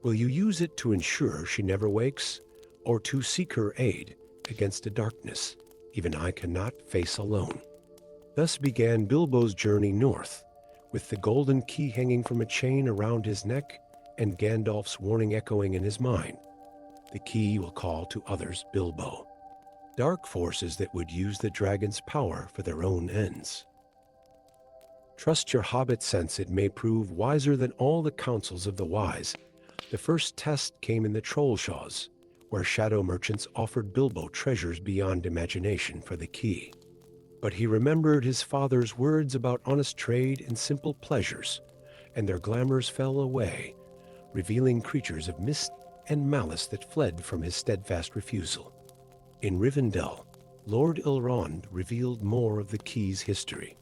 will you use it to ensure she never wakes, or to seek her aid against a darkness even I cannot face alone?" Thus began Bilbo's journey north, with the golden key hanging from a chain around his neck and Gandalf's warning echoing in his mind. The key will call to others Bilbo, dark forces that would use the dragon's power for their own ends. Trust your hobbit sense, it may prove wiser than all the counsels of the wise. The first test came in the Trollshaws, where shadow merchants offered Bilbo treasures beyond imagination for the key. But he remembered his father's words about honest trade and simple pleasures, and their glamours fell away, revealing creatures of mist and malice that fled from his steadfast refusal. In Rivendell, Lord Elrond revealed more of the key's history.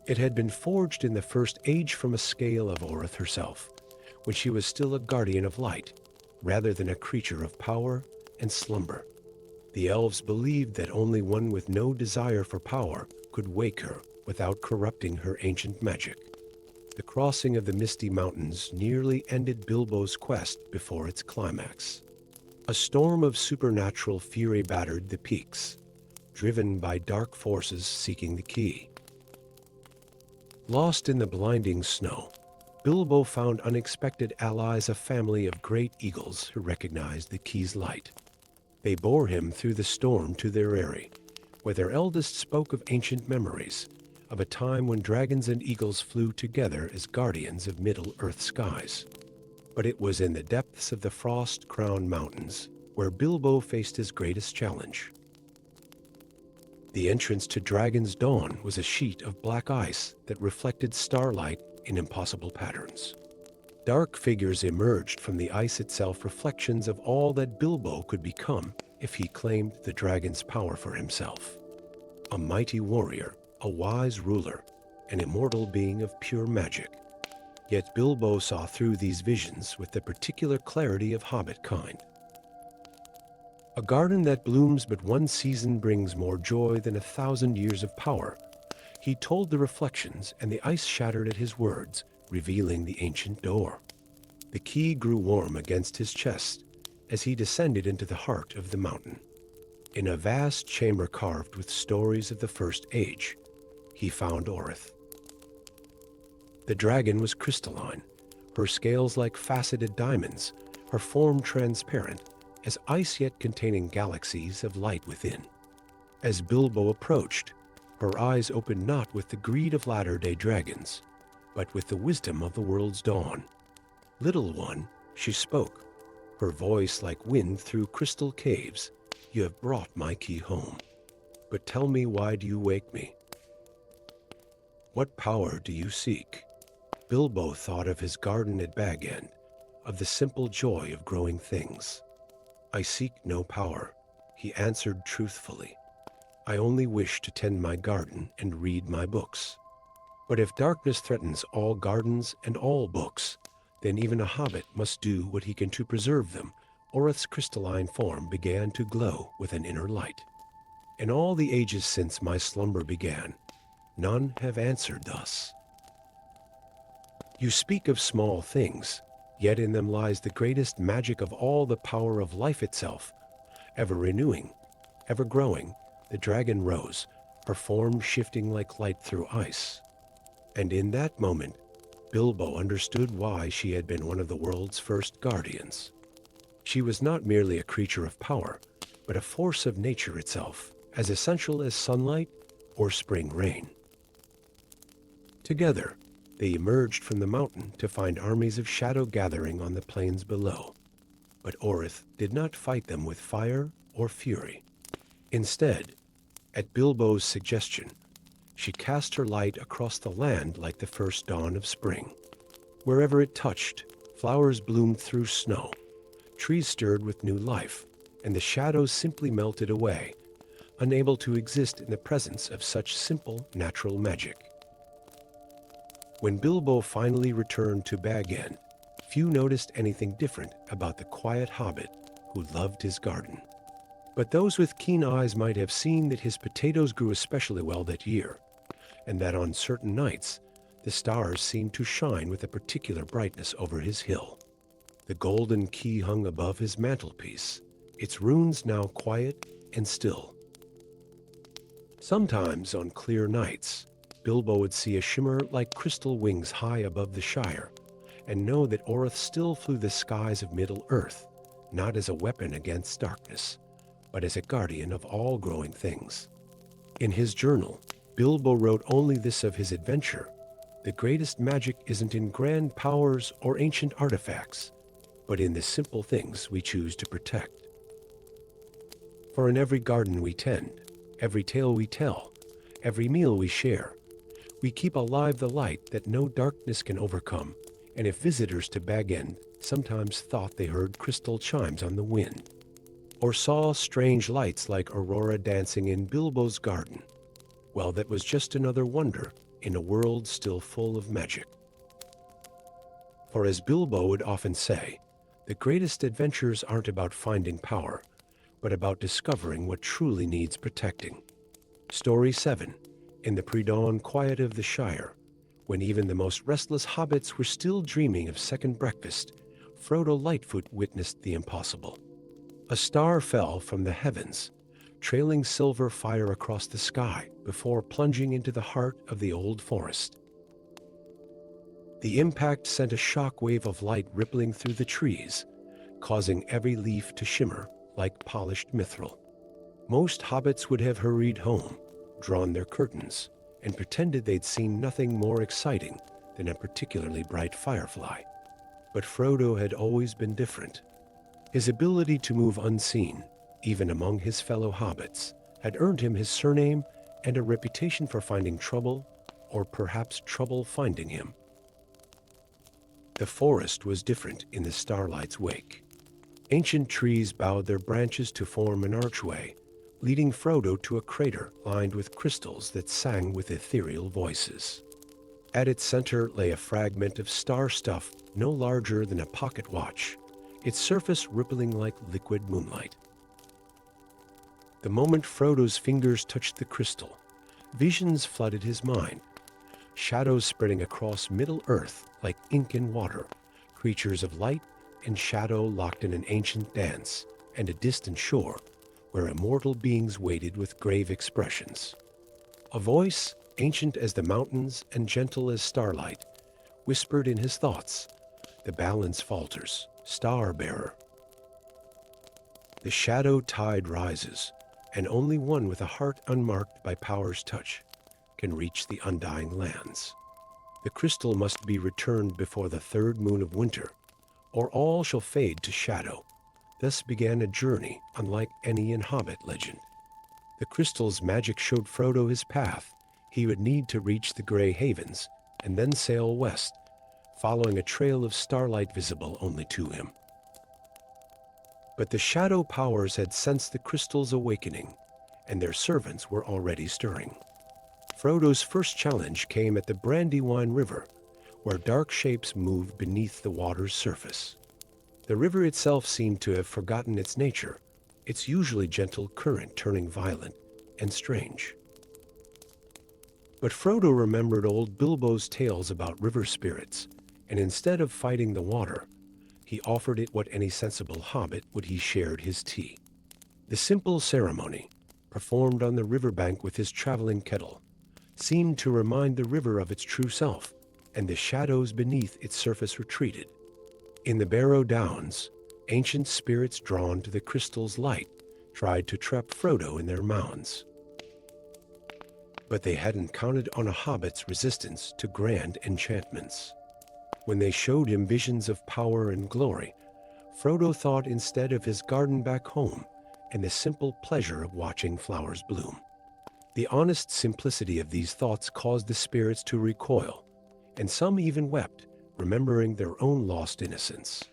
It had been forged in the First Age from a scale of Orith herself, when she was still a guardian of light, rather than a creature of power and slumber. The elves believed that only one with no desire for power could wake her without corrupting her ancient magic. The crossing of the Misty Mountains nearly ended Bilbo's quest before its climax. A storm of supernatural fury battered the peaks, driven by dark forces seeking the key. Lost in the blinding snow, Bilbo found unexpected allies, a family of great eagles who recognized the key's light. They bore him through the storm to their eyrie, where their eldest spoke of ancient memories, of a time when dragons and eagles flew together as guardians of Middle-earth skies. But it was in the depths of the frost-crowned mountains where Bilbo faced his greatest challenge. The entrance to Dragon's Dawn was a sheet of black ice that reflected starlight in impossible patterns. Dark figures emerged from the ice itself, reflections of all that Bilbo could become if he claimed the dragon's power for himself. A mighty warrior, a wise ruler, an immortal being of pure magic. Yet Bilbo saw through these visions with the particular clarity of hobbit kind. A garden that blooms but one season brings more joy than 1,000 years of power. He told the reflections, and the ice shattered at his words, revealing the ancient door. The key grew warm against his chest as he descended into the heart of the mountain. In a vast chamber carved with stories of the First Age, he found Orith. The dragon was crystalline, her scales like faceted diamonds, her form transparent, as ice yet containing galaxies of light within. As Bilbo approached, her eyes opened not with the greed of latter-day dragons, but with the wisdom of the world's dawn. "Little one," she spoke, her voice like wind through crystal caves, "you have brought my key home. But tell me, why do you wake me? What power do you seek?" Bilbo thought of his garden at Bag End, of the simple joy of growing things. "I seek no power," he answered truthfully. "I only wish to tend my garden and read my books. But if darkness threatens all gardens and all books, then even a hobbit must do what he can to preserve them." Orith's crystalline form began to glow with an inner light. "In all the ages since my slumber began, none have answered thus. You speak of small things, yet in them lies the greatest magic of all, the power of life itself. Ever renewing, ever growing, the dragon rose, her form shifting like light through ice. And in that moment, Bilbo understood why she had been one of the world's first guardians. She was not merely a creature of power, but a force of nature itself, as essential as sunlight or spring rain. Together, they emerged from the mountain to find armies of shadow gathering on the plains below. But Orith did not fight them with fire or fury. Instead, at Bilbo's suggestion, she cast her light across the land like the first dawn of spring. Wherever it touched, flowers bloomed through snow, trees stirred with new life, and the shadows simply melted away, unable to exist in the presence of such simple natural magic. When Bilbo finally returned to Bag End, few noticed anything different about the quiet hobbit who loved his garden. But those with keen eyes might have seen that his potatoes grew especially well that year, and that on certain nights the stars seemed to shine with a particular brightness over his hill. The golden key hung above his mantelpiece, its runes now quiet and still. Sometimes on clear nights, Bilbo would see a shimmer like crystal wings high above the Shire, and know that Orith still flew the skies of Middle-earth, not as a weapon against darkness, but as a guardian of all growing things. In his journal, Bilbo wrote only this of his adventure: the greatest magic isn't in grand powers or ancient artifacts, but in the simple things we choose to protect. For in every garden we tend, every tale we tell, every meal we share, we keep alive the light that no darkness can overcome. And if visitors to Bag End sometimes thought they heard crystal chimes on the wind, or saw strange lights like aurora dancing in Bilbo's garden, well, that was just another wonder in a world still full of magic. For as Bilbo would often say, the greatest adventures aren't about finding power, but about discovering what truly needs protecting. Story 7. In the pre-dawn quiet of the Shire, when even the most restless hobbits were still dreaming of second breakfast, Frodo Lightfoot witnessed the impossible. A star fell from the heavens, trailing silver fire across the sky before plunging into the heart of the old forest. The impact sent a shock wave of light rippling through the trees, causing every leaf to shimmer like polished mithril. Most hobbits would have hurried home, drawn their curtains, and pretended they'd seen nothing more exciting than a particularly bright firefly. But Frodo had always been different. His ability to move unseen, even among his fellow hobbits, had earned him his surname and a reputation for finding trouble, or perhaps trouble finding him. The forest was different in the starlight's wake. Ancient trees bowed their branches to form an archway, leading Frodo to a crater lined with crystals that sang with ethereal voices. At its center lay a fragment of star stuff no larger than a pocket watch, its surface rippling like liquid moonlight. The moment Frodo's fingers touched the crystal, visions flooded his mind. Shadows spreading across Middle-earth like ink in water, creatures of light and shadow locked in an ancient dance, and a distant shore where immortal beings waited with grave expressions. A voice, ancient as the mountains and gentle as starlight, whispered in his thoughts, "The balance falters, star-bearer." The shadow tide rises, and only one with a heart unmarked by power's touch can reach the undying lands. The crystal must be returned before the third moon of winter, or all shall fade to shadow. Thus began a journey unlike any in Hobbit legend. The crystal's magic showed Frodo his path. He would need to reach the Grey Havens and then sail west, following a trail of starlight visible only to him. But the shadow powers had sensed the crystal's awakening, and their servants were already stirring. Frodo's first challenge came at the Brandywine River, where dark shapes moved beneath the water's surface. The river itself seemed to have forgotten its nature, its usually gentle current turning violent and strange. But Frodo remembered old Bilbo's tales about river spirits, and instead of fighting the water, he offered it what any sensible hobbit would. He shared his tea. The simple ceremony, performed on the riverbank with his traveling kettle, seemed to remind the river of its true self, and the shadows beneath its surface retreated. In the Barrow Downs, ancient spirits drawn to the crystal's light tried to trap Frodo in their mounds. But they hadn't counted on a hobbit's resistance to grand enchantments. When they showed him visions of power and glory, Frodo thought instead of his garden back home and the simple pleasure of watching flowers bloom. The honest simplicity of these thoughts caused the spirits to recoil, and some even wept, remembering their own lost innocence.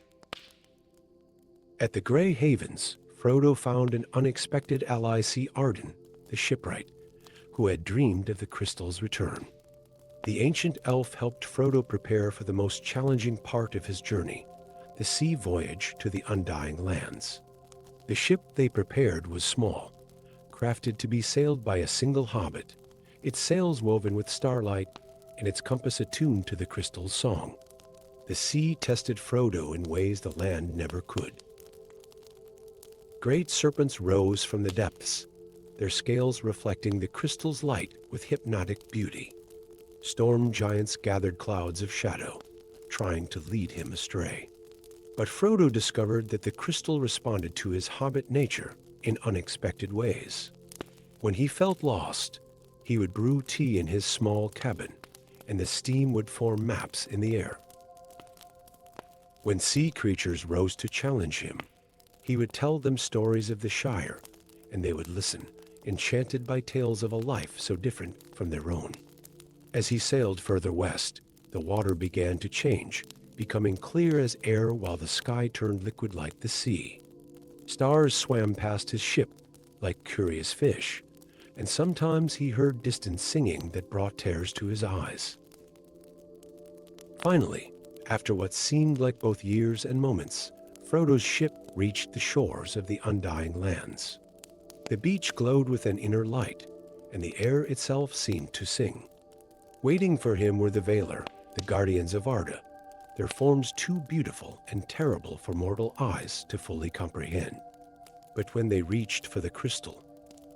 At the Grey Havens, Frodo found an unexpected ally, Arden, the shipwright, who had dreamed of the crystal's return. The ancient elf helped Frodo prepare for the most challenging part of his journey, the sea voyage to the undying lands. The ship they prepared was small, crafted to be sailed by a single hobbit, its sails woven with starlight and its compass attuned to the crystal's song. The sea tested Frodo in ways the land never could. Great serpents rose from the depths, their scales reflecting the crystal's light with hypnotic beauty. Storm giants gathered clouds of shadow, trying to lead him astray. But Frodo discovered that the crystal responded to his hobbit nature in unexpected ways. When he felt lost, he would brew tea in his small cabin, and the steam would form maps in the air. When sea creatures rose to challenge him, he would tell them stories of the Shire, and they would listen, enchanted by tales of a life so different from their own. As he sailed further west, the water began to change, becoming clear as air while the sky turned liquid like the sea. Stars swam past his ship like curious fish, and sometimes he heard distant singing that brought tears to his eyes. Finally, after what seemed like both years and moments, Frodo's ship reached the shores of the undying lands. The beach glowed with an inner light, and the air itself seemed to sing. Waiting for him were the Valar, the guardians of Arda, their forms too beautiful and terrible for mortal eyes to fully comprehend. But when they reached for the crystal,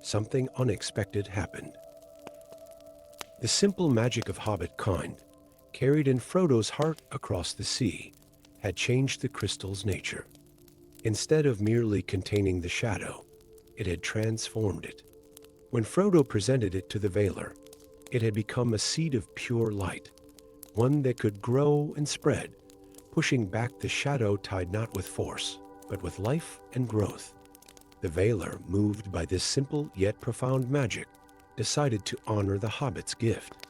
something unexpected happened. The simple magic of hobbit kind, carried in Frodo's heart across the sea, had changed the crystal's nature. Instead of merely containing the shadow, it had transformed it. When Frodo presented it to the Valar, it had become a seed of pure light, one that could grow and spread, pushing back the shadow tied not with force, but with life and growth. The Valar, moved by this simple yet profound magic, decided to honor the hobbit's gift.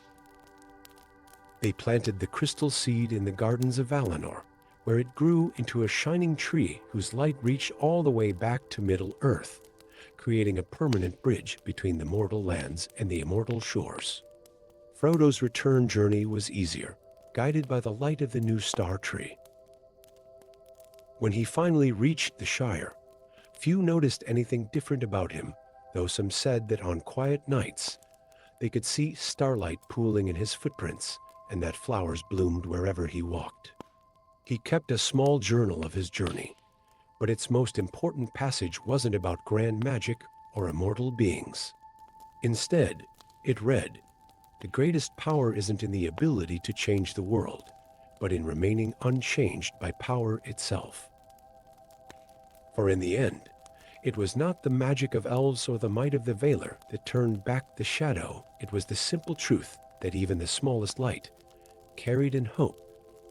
They planted the crystal seed in the gardens of Valinor, where it grew into a shining tree whose light reached all the way back to Middle-earth, creating a permanent bridge between the mortal lands and the immortal shores. Frodo's return journey was easier, guided by the light of the new star tree. When he finally reached the Shire, few noticed anything different about him, though some said that on quiet nights, they could see starlight pooling in his footprints and that flowers bloomed wherever he walked. He kept a small journal of his journey, but its most important passage wasn't about grand magic or immortal beings. Instead, it read, "The greatest power isn't in the ability to change the world, but in remaining unchanged by power itself." For in the end, it was not the magic of elves or the might of the Valar that turned back the shadow. It was the simple truth that even the smallest light, carried in hope,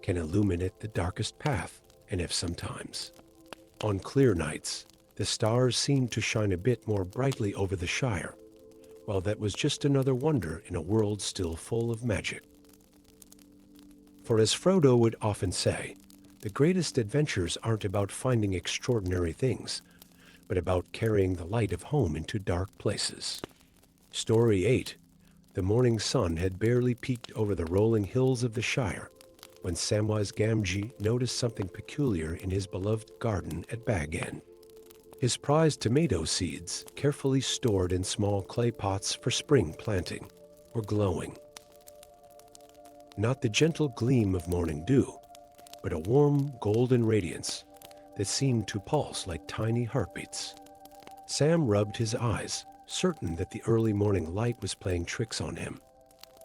can illuminate the darkest path, and if sometimes. On clear nights, the stars seemed to shine a bit more brightly over the Shire, while that was just another wonder in a world still full of magic. For as Frodo would often say, the greatest adventures aren't about finding extraordinary things, but about carrying the light of home into dark places. Story 8. The morning sun had barely peeked over the rolling hills of the Shire when Samwise Gamgee noticed something peculiar in his beloved garden at Bag End. His prized tomato seeds, carefully stored in small clay pots for spring planting, were glowing. Not the gentle gleam of morning dew, but a warm golden radiance that seemed to pulse like tiny heartbeats. Sam rubbed his eyes, certain that the early morning light was playing tricks on him.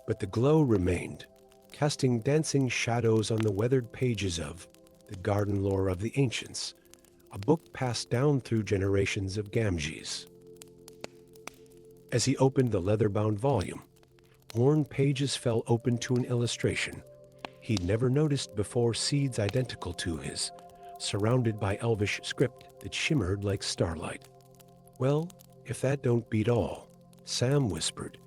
But the glow remained, casting dancing shadows on the weathered pages of The Garden Lore of the Ancients, a book passed down through generations of Gamgees. As he opened the leather-bound volume, worn pages fell open to an illustration he'd never noticed before, seeds identical to his, surrounded by elvish script that shimmered like starlight. "Well, if that don't beat all," Sam whispered,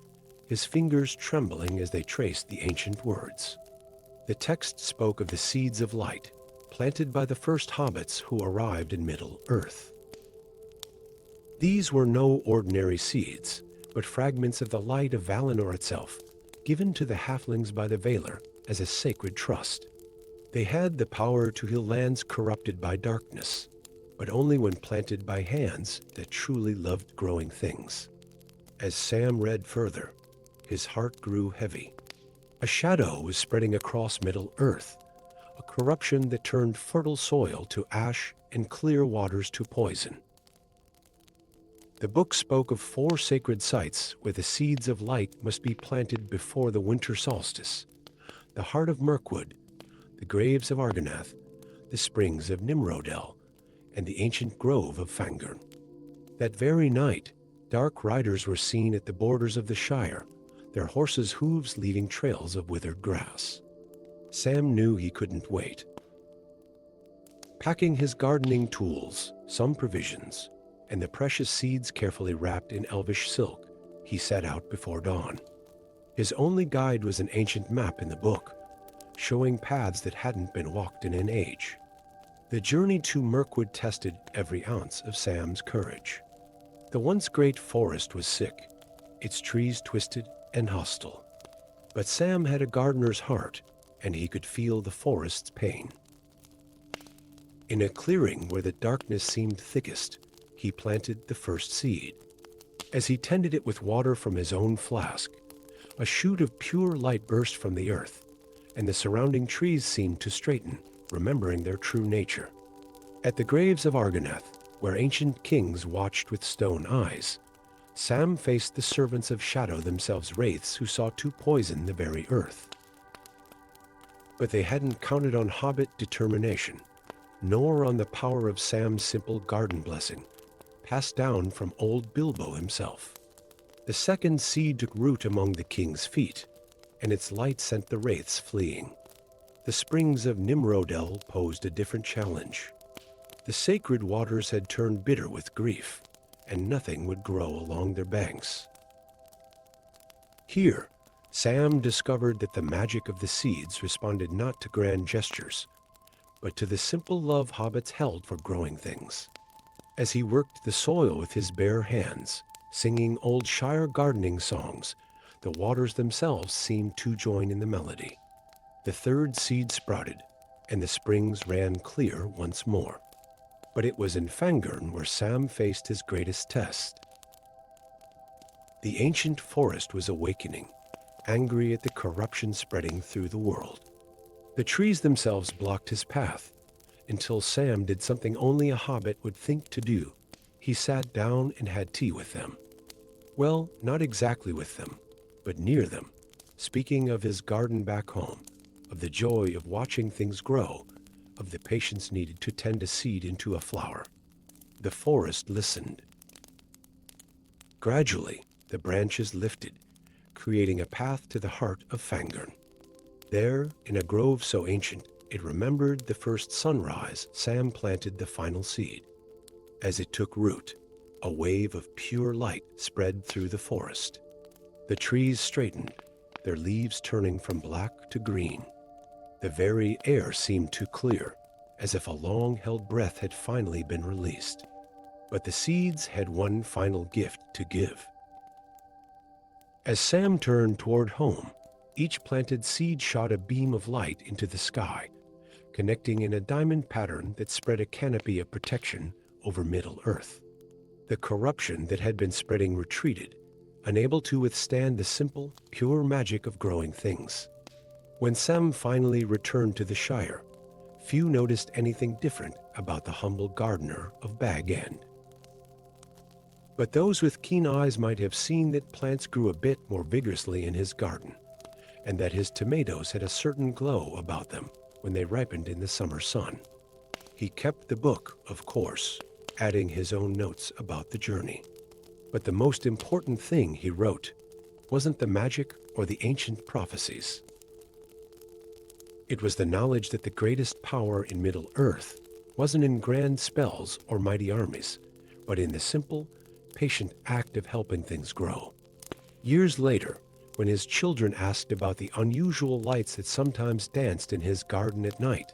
his fingers trembling as they traced the ancient words. The text spoke of the seeds of light, planted by the first hobbits who arrived in Middle-earth. These were no ordinary seeds, but fragments of the light of Valinor itself, given to the halflings by the Valar as a sacred trust. They had the power to heal lands corrupted by darkness, but only when planted by hands that truly loved growing things. As Sam read further, his heart grew heavy. A shadow was spreading across Middle-earth, a corruption that turned fertile soil to ash and clear waters to poison. The book spoke of 4 sacred sites where the seeds of light must be planted before the winter solstice: the heart of Mirkwood, the graves of Argonath, the springs of Nimrodel, and the ancient grove of Fangorn. That very night, dark riders were seen at the borders of the Shire, their horses' hooves leaving trails of withered grass. Sam knew he couldn't wait. Packing his gardening tools, some provisions, and the precious seeds carefully wrapped in elvish silk, he set out before dawn. His only guide was an ancient map in the book, showing paths that hadn't been walked in an age. The journey to Mirkwood tested every ounce of Sam's courage. The once great forest was sick, its trees twisted and hostile. But Sam had a gardener's heart, and he could feel the forest's pain. In a clearing where the darkness seemed thickest, he planted the first seed. As he tended it with water from his own flask, a shoot of pure light burst from the earth, and the surrounding trees seemed to straighten, remembering their true nature. At the graves of Argonath, where ancient kings watched with stone eyes, Sam faced the servants of shadow, themselves wraiths who sought to poison the very earth. But they hadn't counted on Hobbit determination, nor on the power of Sam's simple garden blessing, passed down from old Bilbo himself. The second seed took root among the king's feet, and its light sent the wraiths fleeing. The springs of Nimrodel posed a different challenge. The sacred waters had turned bitter with grief, and nothing would grow along their banks. Here, Sam discovered that the magic of the seeds responded not to grand gestures, but to the simple love hobbits held for growing things. As he worked the soil with his bare hands, singing old Shire gardening songs, the waters themselves seemed to join in the melody. The third seed sprouted, and the springs ran clear once more. But it was in Fangorn where Sam faced his greatest test. The ancient forest was awakening, angry at the corruption spreading through the world. The trees themselves blocked his path, until Sam did something only a hobbit would think to do. He sat down and had tea with them. Well, not exactly with them, but near them, speaking of his garden back home, of the joy of watching things grow, of the patience needed to tend a seed into a flower. The forest listened. Gradually, the branches lifted, creating a path to the heart of Fangorn. There, in a grove so ancient, it remembered the first sunrise, Sam planted the final seed. As it took root, a wave of pure light spread through the forest. The trees straightened, their leaves turning from black to green. The very air seemed to clear, as if a long-held breath had finally been released. But the seeds had one final gift to give. As Sam turned toward home, each planted seed shot a beam of light into the sky, connecting in a diamond pattern that spread a canopy of protection over Middle-earth. The corruption that had been spreading retreated, unable to withstand the simple, pure magic of growing things. When Sam finally returned to the Shire, few noticed anything different about the humble gardener of Bag End. But those with keen eyes might have seen that plants grew a bit more vigorously in his garden, and that his tomatoes had a certain glow about them when they ripened in the summer sun. He kept the book, of course, adding his own notes about the journey. But the most important thing he wrote wasn't the magic or the ancient prophecies. It was the knowledge that the greatest power in Middle-earth wasn't in grand spells or mighty armies, but in the simple, patient act of helping things grow. Years later, when his children asked about the unusual lights that sometimes danced in his garden at night,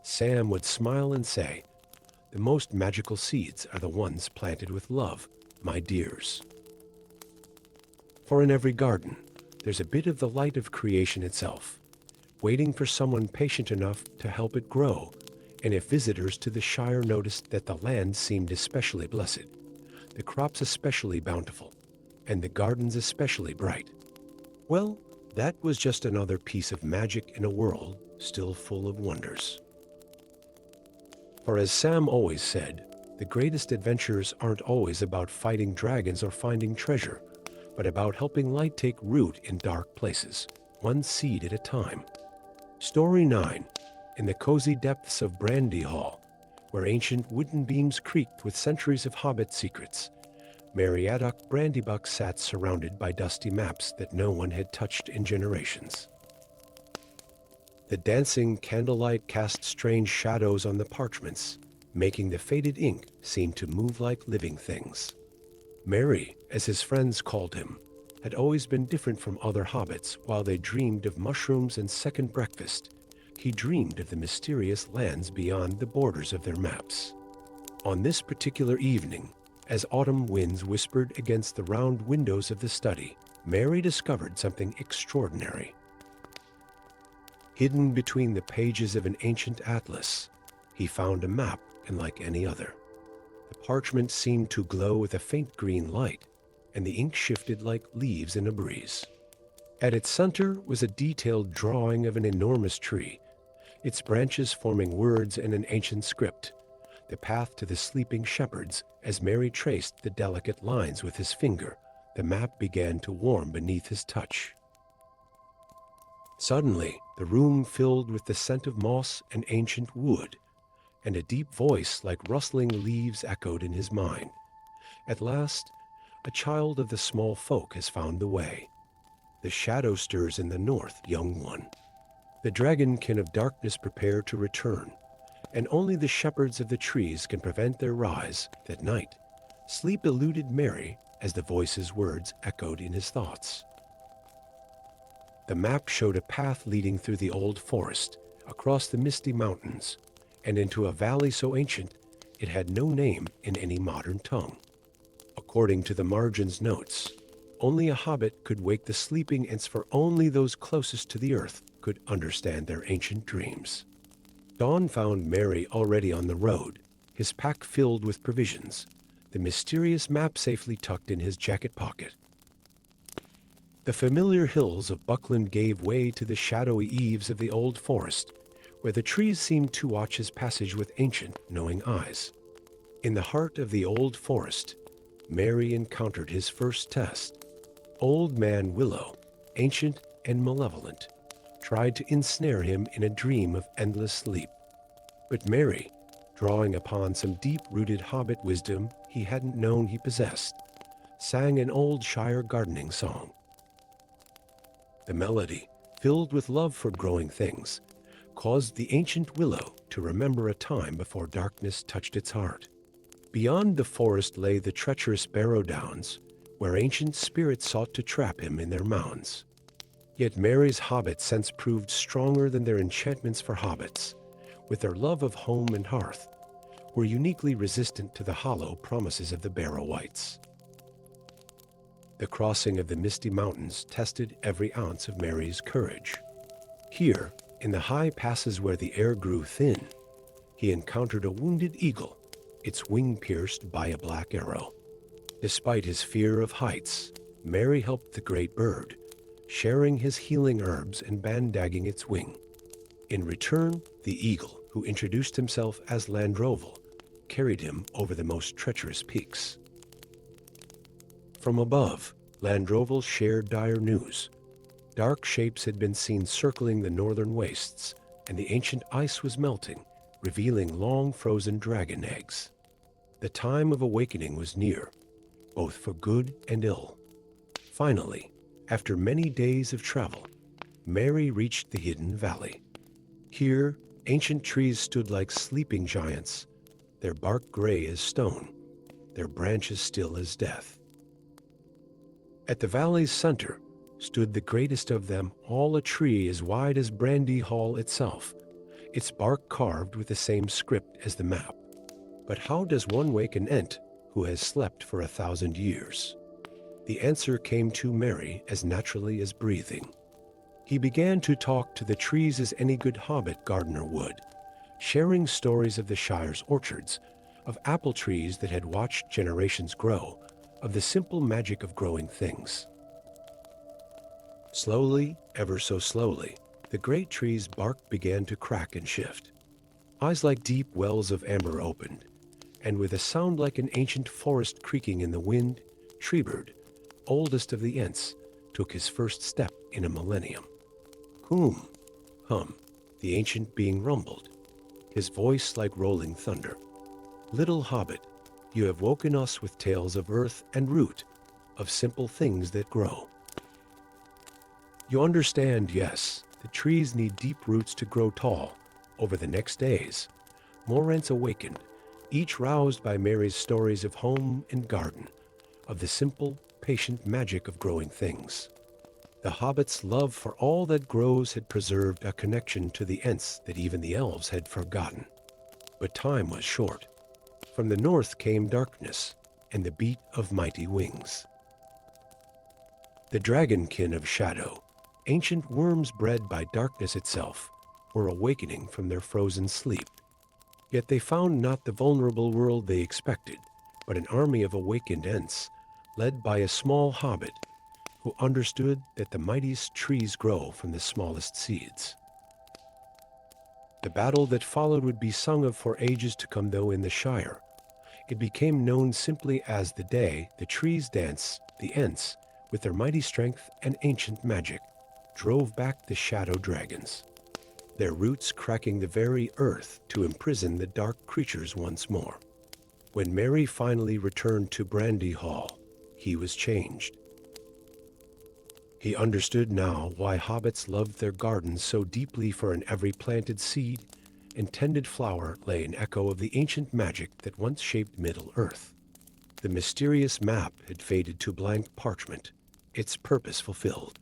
Sam would smile and say, "The most magical seeds are the ones planted with love, my dears." For in every garden, there's a bit of the light of creation itself, waiting for someone patient enough to help it grow. And if visitors to the Shire noticed that the land seemed especially blessed, the crops especially bountiful, and the gardens especially bright, well, that was just another piece of magic in a world still full of wonders. For as Sam always said, the greatest adventures aren't always about fighting dragons or finding treasure, but about helping light take root in dark places, one seed at a time. Story 9. In the cozy depths of Brandy Hall, where ancient wooden beams creaked with centuries of hobbit secrets, Meriadoc Brandybuck sat surrounded by dusty maps that no one had touched in generations. The dancing candlelight cast strange shadows on the parchments, making the faded ink seem to move like living things. Merry, as his friends called him, had always been different from other hobbits. While they dreamed of mushrooms and second breakfast, he dreamed of the mysterious lands beyond the borders of their maps. On this particular evening, as autumn winds whispered against the round windows of the study, Merry discovered something extraordinary. Hidden between the pages of an ancient atlas, he found a map unlike any other. The parchment seemed to glow with a faint green light, and the ink shifted like leaves in a breeze. At its center was a detailed drawing of an enormous tree, its branches forming words in an ancient script, the path to the sleeping shepherds. As Merry traced the delicate lines with his finger, the map began to warm beneath his touch. Suddenly, the room filled with the scent of moss and ancient wood, and a deep voice like rustling leaves echoed in his mind. At last, a child of the small folk has found the way. The shadow stirs in the north, young one. The dragonkin of darkness prepare to return, and only the shepherds of the trees can prevent their rise. That night, sleep eluded Merry as the voice's words echoed in his thoughts. The map showed a path leading through the old forest, across the misty mountains, and into a valley so ancient it had no name in any modern tongue. According to the margin's notes, only a hobbit could wake the sleeping, and for only those closest to the earth could understand their ancient dreams. Dawn found Merry already on the road, his pack filled with provisions, the mysterious map safely tucked in his jacket pocket. The familiar hills of Buckland gave way to the shadowy eaves of the old forest, where the trees seemed to watch his passage with ancient, knowing eyes. In the heart of the old forest, Merry encountered his first test. Old Man Willow, ancient and malevolent, tried to ensnare him in a dream of endless sleep. But Merry, drawing upon some deep-rooted hobbit wisdom he hadn't known he possessed, sang an old Shire gardening song. The melody, filled with love for growing things, caused the ancient willow to remember a time before darkness touched its heart. Beyond the forest lay the treacherous Barrow Downs, where ancient spirits sought to trap him in their mounds. Yet Merry's hobbit sense proved stronger than their enchantments, for hobbits, with their love of home and hearth, were uniquely resistant to the hollow promises of the Barrow Wights. The crossing of the misty mountains tested every ounce of Merry's courage. Here, in the high passes where the air grew thin, he encountered a wounded eagle, its wing pierced by a black arrow. Despite his fear of heights, Merry helped the great bird, sharing his healing herbs and bandagging its wing. In return, the eagle, who introduced himself as Landroval, carried him over the most treacherous peaks. From above, Landroval shared dire news. Dark shapes had been seen circling the northern wastes, and the ancient ice was melting, revealing long frozen dragon eggs. The time of awakening was near, both for good and ill. Finally, after many days of travel, Merry reached the hidden valley. Here, ancient trees stood like sleeping giants, their bark gray as stone, their branches still as death. At the valley's center stood the greatest of them all, a tree as wide as Brandy Hall itself, its bark carved with the same script as the map. But how does one wake an ent who has slept for 1,000 years? The answer came to Merry as naturally as breathing. He began to talk to the trees as any good hobbit gardener would, sharing stories of the Shire's orchards, of apple trees that had watched generations grow, of the simple magic of growing things. Slowly, ever so slowly, the great tree's bark began to crack and shift. Eyes like deep wells of amber opened, and with a sound like an ancient forest creaking in the wind, Treebird, oldest of the Ents, took his first step in a millennium. Hum, the ancient being rumbled, his voice like rolling thunder. Little hobbit, you have woken us with tales of earth and root, of simple things that grow. You understand, yes, the trees need deep roots to grow tall. Over the next days, more Ents awakened, each roused by Merry's stories of home and garden, of the simple, patient magic of growing things. The hobbits' love for all that grows had preserved a connection to the Ents that even the elves had forgotten. But time was short. From the north came darkness and the beat of mighty wings. The dragonkin of shadow, ancient worms bred by darkness itself, were awakening from their frozen sleep. Yet they found not the vulnerable world they expected, but an army of awakened Ents, led by a small hobbit, who understood that the mightiest trees grow from the smallest seeds. The battle that followed would be sung of for ages to come, though in the Shire. It became known simply as the day the trees danced. The Ents, with their mighty strength and ancient magic, drove back the shadow dragons, their roots cracking the very earth to imprison the dark creatures once more. When Merry finally returned to Brandy Hall, he was changed. He understood now why hobbits loved their gardens so deeply, for in every planted seed and tended flower lay an echo of the ancient magic that once shaped Middle-earth. The mysterious map had faded to blank parchment, its purpose fulfilled.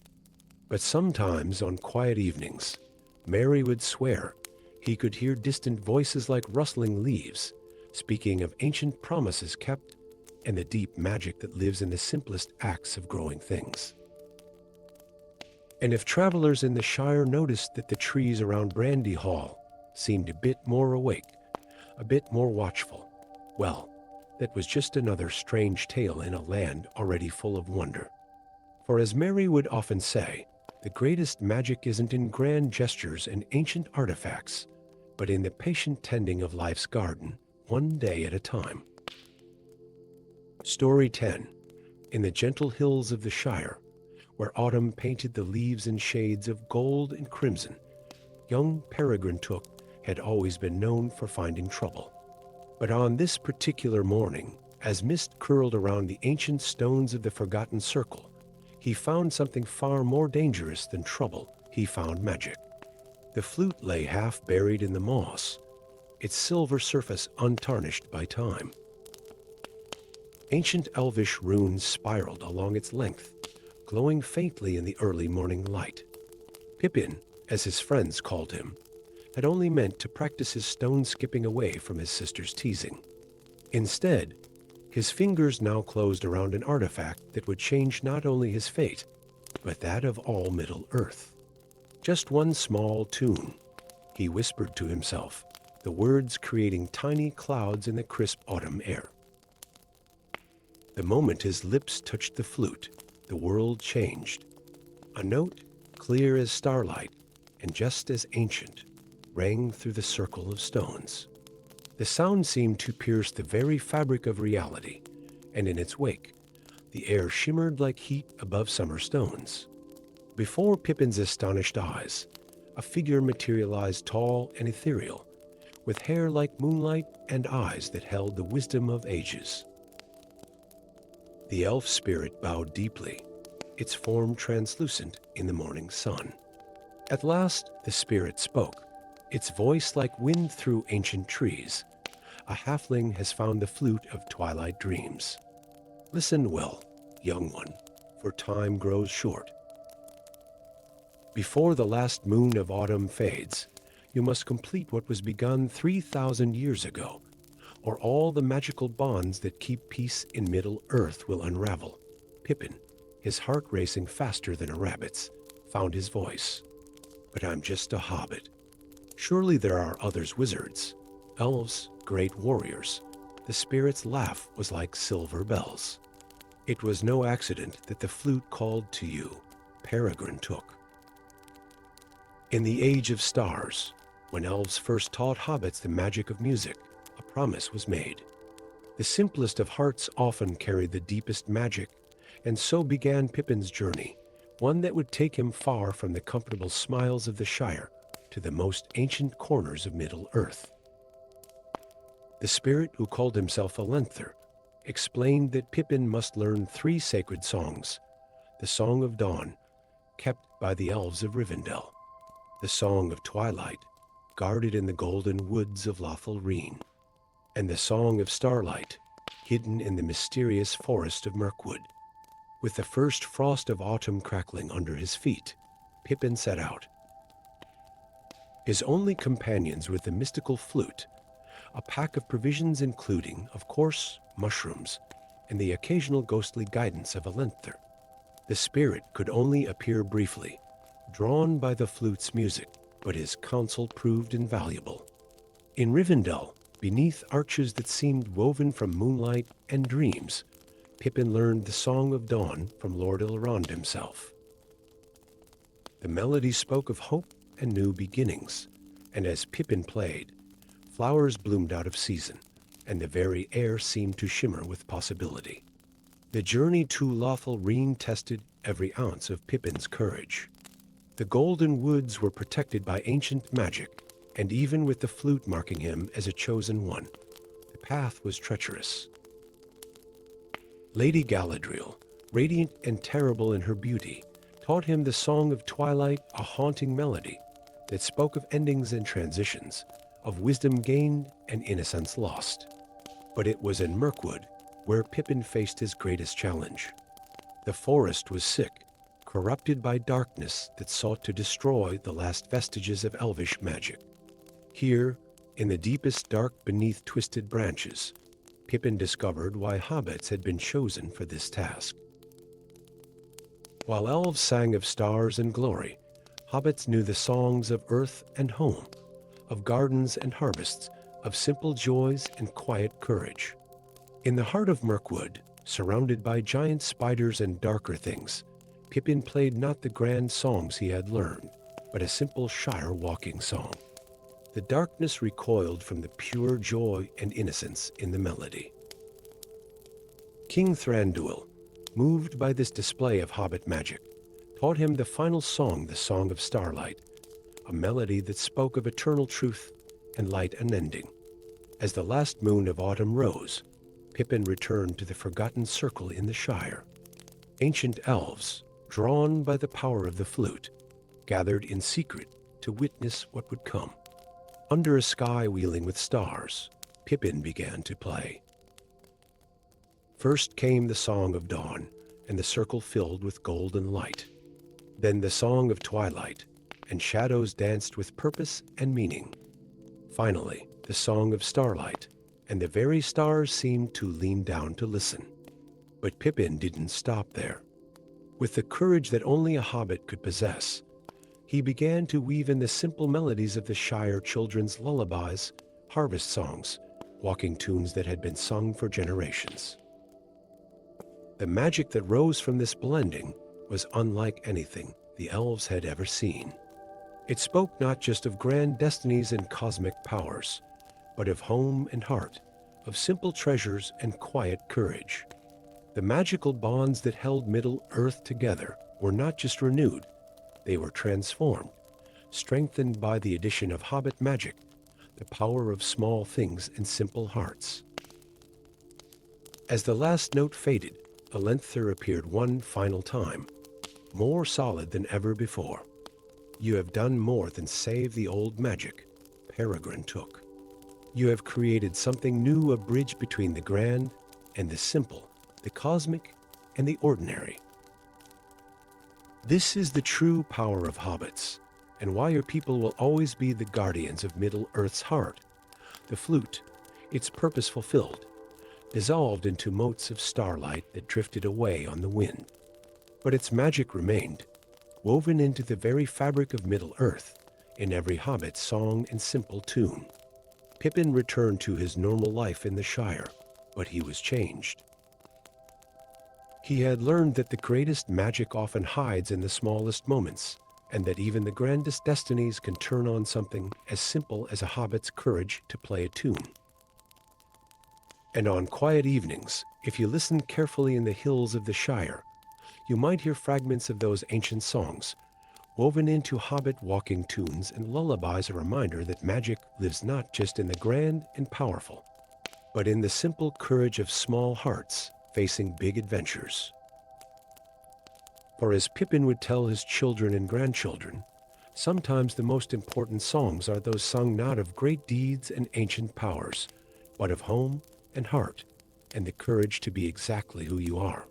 But sometimes on quiet evenings, Merry would swear he could hear distant voices like rustling leaves, speaking of ancient promises kept and the deep magic that lives in the simplest acts of growing things. And if travelers in the Shire noticed that the trees around Brandy Hall seemed a bit more awake, a bit more watchful, well, that was just another strange tale in a land already full of wonder. For as Merry would often say, the greatest magic isn't in grand gestures and ancient artifacts, but in the patient tending of life's garden, one day at a time. Story 10. In the gentle hills of the Shire, where autumn painted the leaves in shades of gold and crimson, young Peregrine Took had always been known for finding trouble. But on this particular morning, as mist curled around the ancient stones of the Forgotten Circle, he found something far more dangerous than trouble. He found magic. The flute lay half buried in the moss, its silver surface untarnished by time. Ancient elvish runes spiraled along its length, glowing faintly in the early morning light. Pippin, as his friends called him, had only meant to practice his stone skipping away from his sister's teasing. Instead, his fingers now closed around an artifact that would change not only his fate, but that of all Middle-earth. Just one small tune, he whispered to himself, the words creating tiny clouds in the crisp autumn air. The moment his lips touched the flute, the world changed. A note, clear as starlight and just as ancient, rang through the circle of stones. The sound seemed to pierce the very fabric of reality, and in its wake, the air shimmered like heat above summer stones. Before Pippin's astonished eyes, a figure materialized, tall and ethereal, with hair like moonlight and eyes that held the wisdom of ages. The elf spirit bowed deeply, its form translucent in the morning sun. At last, the spirit spoke, its voice like wind through ancient trees. A halfling has found the flute of twilight dreams. Listen well, young one, for time grows short. Before the last moon of autumn fades, you must complete what was begun 3,000 years ago, or all the magical bonds that keep peace in Middle-earth will unravel. Pippin, his heart racing faster than a rabbit's, found his voice. "But I'm just a hobbit. Surely there are others wizards, elves, great warriors." The spirit's laugh was like silver bells. "It was no accident that the flute called to you, Peregrine Took." In the Age of Stars, when elves first taught hobbits the magic of music, a promise was made. The simplest of hearts often carried the deepest magic, and so began Pippin's journey, one that would take him far from the comfortable smiles of the Shire to the most ancient corners of Middle-earth. The spirit, who called himself a Lenther, explained that Pippin must learn 3 sacred songs: the Song of Dawn, kept by the elves of Rivendell; the Song of Twilight, guarded in the golden woods of Lothlorien; and the Song of Starlight, hidden in the mysterious forest of Mirkwood. With the first frost of autumn crackling under his feet, Pippin set out. His only companions were the mystical flute, a pack of provisions including, of course, mushrooms, and the occasional ghostly guidance of a Lenther. The spirit could only appear briefly, drawn by the flute's music, but his counsel proved invaluable. In Rivendell, beneath arches that seemed woven from moonlight and dreams, Pippin learned the Song of Dawn from Lord Elrond himself. The melody spoke of hope and new beginnings, and as Pippin played, flowers bloomed out of season, and the very air seemed to shimmer with possibility. The journey to Lothlorien tested every ounce of Pippin's courage. The golden woods were protected by ancient magic, and even with the flute marking him as a chosen one, the path was treacherous. Lady Galadriel, radiant and terrible in her beauty, taught him the Song of Twilight, a haunting melody that spoke of endings and transitions, of wisdom gained and innocence lost. But it was in Mirkwood where Pippin faced his greatest challenge. The forest was sick, corrupted by darkness that sought to destroy the last vestiges of elvish magic. Here, in the deepest dark beneath twisted branches, Pippin discovered why hobbits had been chosen for this task. While elves sang of stars and glory, hobbits knew the songs of earth and home, of gardens and harvests, of simple joys and quiet courage. In the heart of Mirkwood, surrounded by giant spiders and darker things, Pippin played not the grand songs he had learned, but a simple Shire walking song. The darkness recoiled from the pure joy and innocence in the melody. King Thranduil, moved by this display of hobbit magic, taught him the final song, the Song of Starlight, a melody that spoke of eternal truth and light unending. As the last moon of autumn rose, Pippin returned to the forgotten circle in the Shire. Ancient elves, drawn by the power of the flute, gathered in secret to witness what would come. Under a sky wheeling with stars, Pippin began to play. First came the Song of Dawn, and the circle filled with golden light. Then the Song of Twilight, and shadows danced with purpose and meaning. Finally, the Song of Starlight, and the very stars seemed to lean down to listen. But Pippin didn't stop there. With the courage that only a hobbit could possess, he began to weave in the simple melodies of the Shire children's lullabies, harvest songs, walking tunes that had been sung for generations. The magic that rose from this blending was unlike anything the elves had ever seen. It spoke not just of grand destinies and cosmic powers, but of home and heart, of simple treasures and quiet courage. The magical bonds that held Middle-earth together were not just renewed, they were transformed, strengthened by the addition of hobbit magic, the power of small things and simple hearts. As the last note faded, a Lenther appeared one final time, more solid than ever before. "You have done more than save the old magic," Peregrine Took. "You have created something new, a bridge between the grand and the simple, the cosmic and the ordinary." This is the true power of hobbits, and why your people will always be the guardians of Middle-earth's heart. The flute, its purpose fulfilled, dissolved into motes of starlight that drifted away on the wind. But its magic remained, woven into the very fabric of Middle-earth, in every hobbit's song and simple tune. Pippin returned to his normal life in the Shire, but he was changed. He had learned that the greatest magic often hides in the smallest moments, and that even the grandest destinies can turn on something as simple as a hobbit's courage to play a tune. And on quiet evenings, if you listen carefully in the hills of the Shire, you might hear fragments of those ancient songs, woven into hobbit walking tunes and lullabies, a reminder that magic lives not just in the grand and powerful, but in the simple courage of small hearts facing big adventures. For as Pippin would tell his children and grandchildren, sometimes the most important songs are those sung not of great deeds and ancient powers, but of home and heart, and the courage to be exactly who you are.